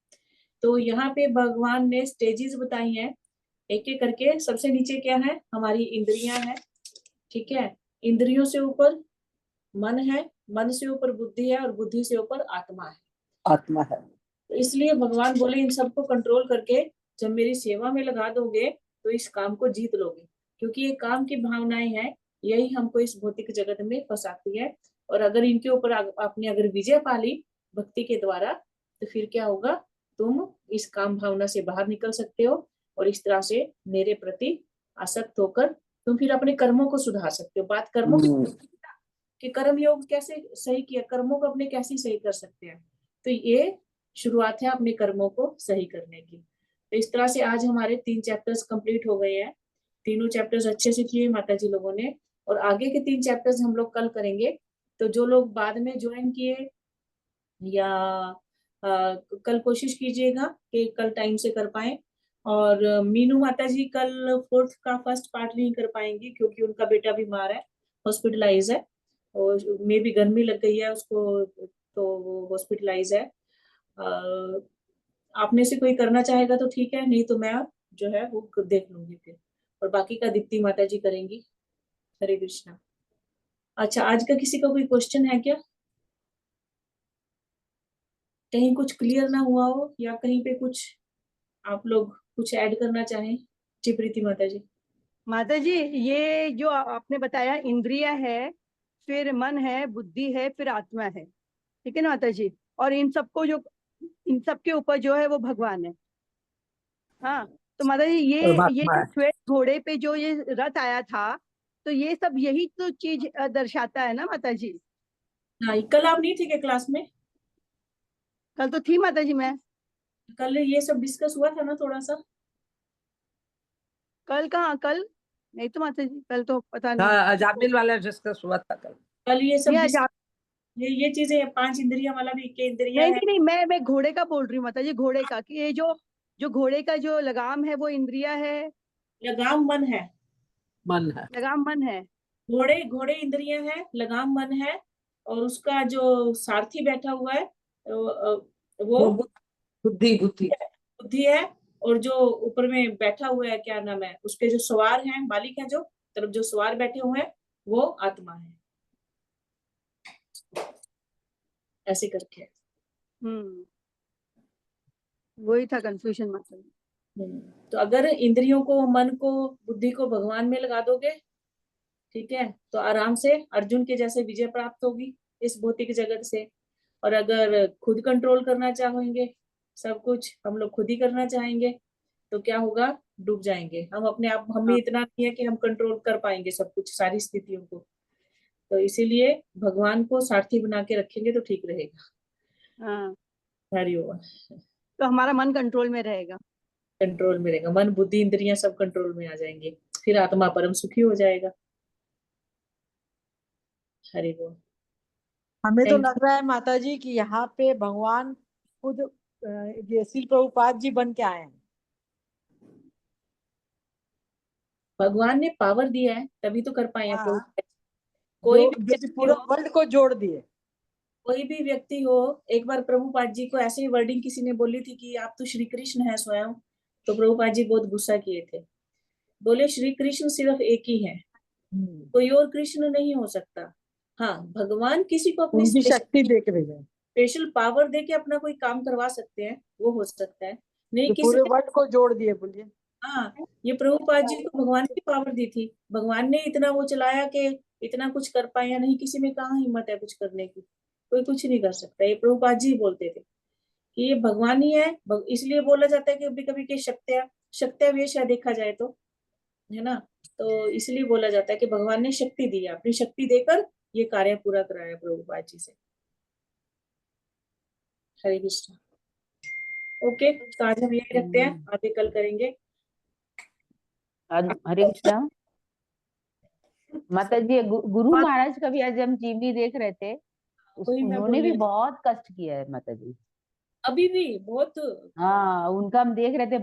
तो यहाँ पे भगवान ने स्टेजेस बताई हैं एक एक करके। सबसे नीचे क्या है, हमारी इंद्रियां है, ठीक है। इंद्रियों से ऊपर मन है, मन से ऊपर बुद्धि है और बुद्धि से ऊपर आत्मा है। आत्मा है। तो इसलिए भगवान बोले इन सबको कंट्रोल करके जब मेरी सेवा में लगा दोगे तो इस काम को जीत लोगे, क्योंकि ये काम की भावनाएं हैं, यही हमको इस भौतिक जगत में फंसाती है। और अगर इनके ऊपर आपने अगर विजय पा ली भक्ति के द्वारा, तो फिर क्या होगा, तुम इस काम भावना से बाहर निकल सकते हो और इस तरह से मेरे प्रति आसक्त होकर तुम फिर अपने कर्मों को सुधार सकते हो। बात कर्मों की कि कर्म योग कैसे सही किया, कर्मों को अपने कैसे सही कर सकते हैं, तो ये शुरुआत है अपने कर्मों को सही करने की। तो इस तरह से आज हमारे 3 चैप्टर्स कंप्लीट हो गए हैं। तीनों चैप्टर्स अच्छे से किए माता जी लोगों ने, और आगे के 3 चैप्टर्स हम लोग कल करेंगे। तो जो लोग बाद में ज्वाइन किए या कल कोशिश कीजिएगा कि कल टाइम से कर पाए। और मीनू माता जी कल 4th का फर्स्ट पार्ट नहीं कर पाएंगी क्योंकि उनका बेटा बीमार है, हॉस्पिटलाइज है, और मे भी गर्मी लग गई है उसको, तो वो हॉस्पिटलाइज है। आप में से कोई करना चाहेगा तो ठीक है, नहीं तो मैं जो है वो देख लूंगी फिर, और बाकी का दीप्ति माता जी करेंगी। हरे कृष्णा। अच्छा, आज का किसी का कोई क्वेश्चन है क्या? कहीं कुछ क्लियर ना हुआ हो या कहीं पे कुछ आप लोग कुछ ऐड करना चाहें? जी प्रीति माता जी। माता जी, ये जो आपने बताया इंद्रिय है, फिर मन है, बुद्धि है, फिर आत्मा है, ठीक है ना माता जी? और इन सबके ऊपर जो है वो भगवान है। हाँ, तो माता जी ये परमात्मा जो है। श्वेत घोड़े पे जो ये रथ आया था, तो ये सब यही तो चीज दर्शाता है ना माता जी? हाँ, कल आप नहीं थे क्या क्लास में? कल तो थी माता जी मैं। कल ये सब डिस्कस हुआ था ना थोड़ा सा? कल कहाँ? कल नहीं तो माता जी, कल तो पता नहीं। हाँ, अजामिल वाला डिस्कस हुआ था कल। कल ये सब ये जा- ये चीजें 5 इंद्रियां वाला भी के इंद्रियां नहीं है। नहीं नहीं, मैं घोड़े का बोल रही हूँ माता जी, घोड़े का, कि ये जो जो घोड़े का जो लगाम है वो इंद्रिया है, लगाम मन है, मन है। लगाम मन है। घोड़े घोड़े इंद्रियां है, लगाम मन है, और उसका जो सारथी बैठा हुआ है वो वो बुद्धि बुद्धि। बुद्धि है। और जो ऊपर में बैठा हुआ है, क्या नाम है उसके, जो सवार हैं, मालिक हैं, जो तरफ जो सवार बैठे हुए हैं, वो आत्मा है। ऐसे करके वही था कंफ्यूजन माता जी। तो अगर इंद्रियों को, मन को, बुद्धि को भगवान में लगा दोगे, ठीक है, तो आराम से अर्जुन के जैसे विजय प्राप्त होगी इस भौतिक जगत से। और अगर खुद कंट्रोल करना चाहेंगे, सब कुछ हम लोग खुद ही करना चाहेंगे, तो क्या होगा, डूब जाएंगे हम अपने आप। हमें हाँ इतना नहीं है कि हम कंट्रोल कर पाएंगे सब कुछ, सारी स्थितियों को। तो इसीलिए भगवान को सारथी बना के रखेंगे तो ठीक रहेगा। हाँ, हरिओम। तो हमारा मन कंट्रोल में रहेगा। कंट्रोल में रहेगा, मन बुद्धि इंद्रियां सब कंट्रोल में आ जाएंगे, फिर आत्मा परम सुखी हो जाएगा। हरिओम। हमें तो थैंक लग रहा है माता जी कि यहाँ पे भगवान खुद ये श्री प्रभुपाद जी बन के आए हैं। भगवान ने पावर दिया है तभी तो कर पाए हैं हाँ, प्रभु। कोई भी जो कि व्यक्ति पूरे हो, वर्ल्ड को जोड़ दिए। कोई भी व्यक्ति हो, एक बार प्रभुपाद जी को ऐसे ही वर्डिंग किसी ने बोली थी कि आप तो श्री कृष्ण है स्वयं, तो प्रभुपाद जी बहुत गुस्सा किए थे। बोले श्री कृष्ण सिर्फ एक ही है, कोई और कृष्ण नहीं हो सकता। हाँ, भगवान किसी को अपनी उनकी शक्ति देख रही है स्पेशल पावर दे के अपना कोई काम करवा सकते हैं, वो हो सकता है, नहीं जो किसी पूरे ने। वर्ल्ड को जोड़ दिए, बोलिए। हाँ, ये प्रभुपाद जी को भगवान की पावर दी थी, भगवान ने इतना वो चलाया कि इतना कुछ कर पाया नहीं, किसी में कहाँ हिम्मत है कुछ करने की, कोई कुछ नहीं कर सकता। ये प्रभुपाद जी बोलते थे कि ये भगवान ही है। इसलिए बोला जाता है कि कभी कभी के शक्त्यावेश है, देखा जाए तो, है ना। तो इसलिए बोला जाता है कि भगवान ने शक्ति दी है, अपनी शक्ति देकर ये कार्य पूरा कराया प्रभुपाद जी से। हरे कृष्ण। ओके, तो आज हम यही रखते हैं, आगे कल करेंगे। हरे कृष्णा। माता जी, गुरु महाराज का भी आज हम टीवी देख रहे थे, कोई मैं उन्होंने बोलने भी बहुत कष्ट किया है माता जी। अभी भी बहुत। हाँ, उनका हम देख रहे थे,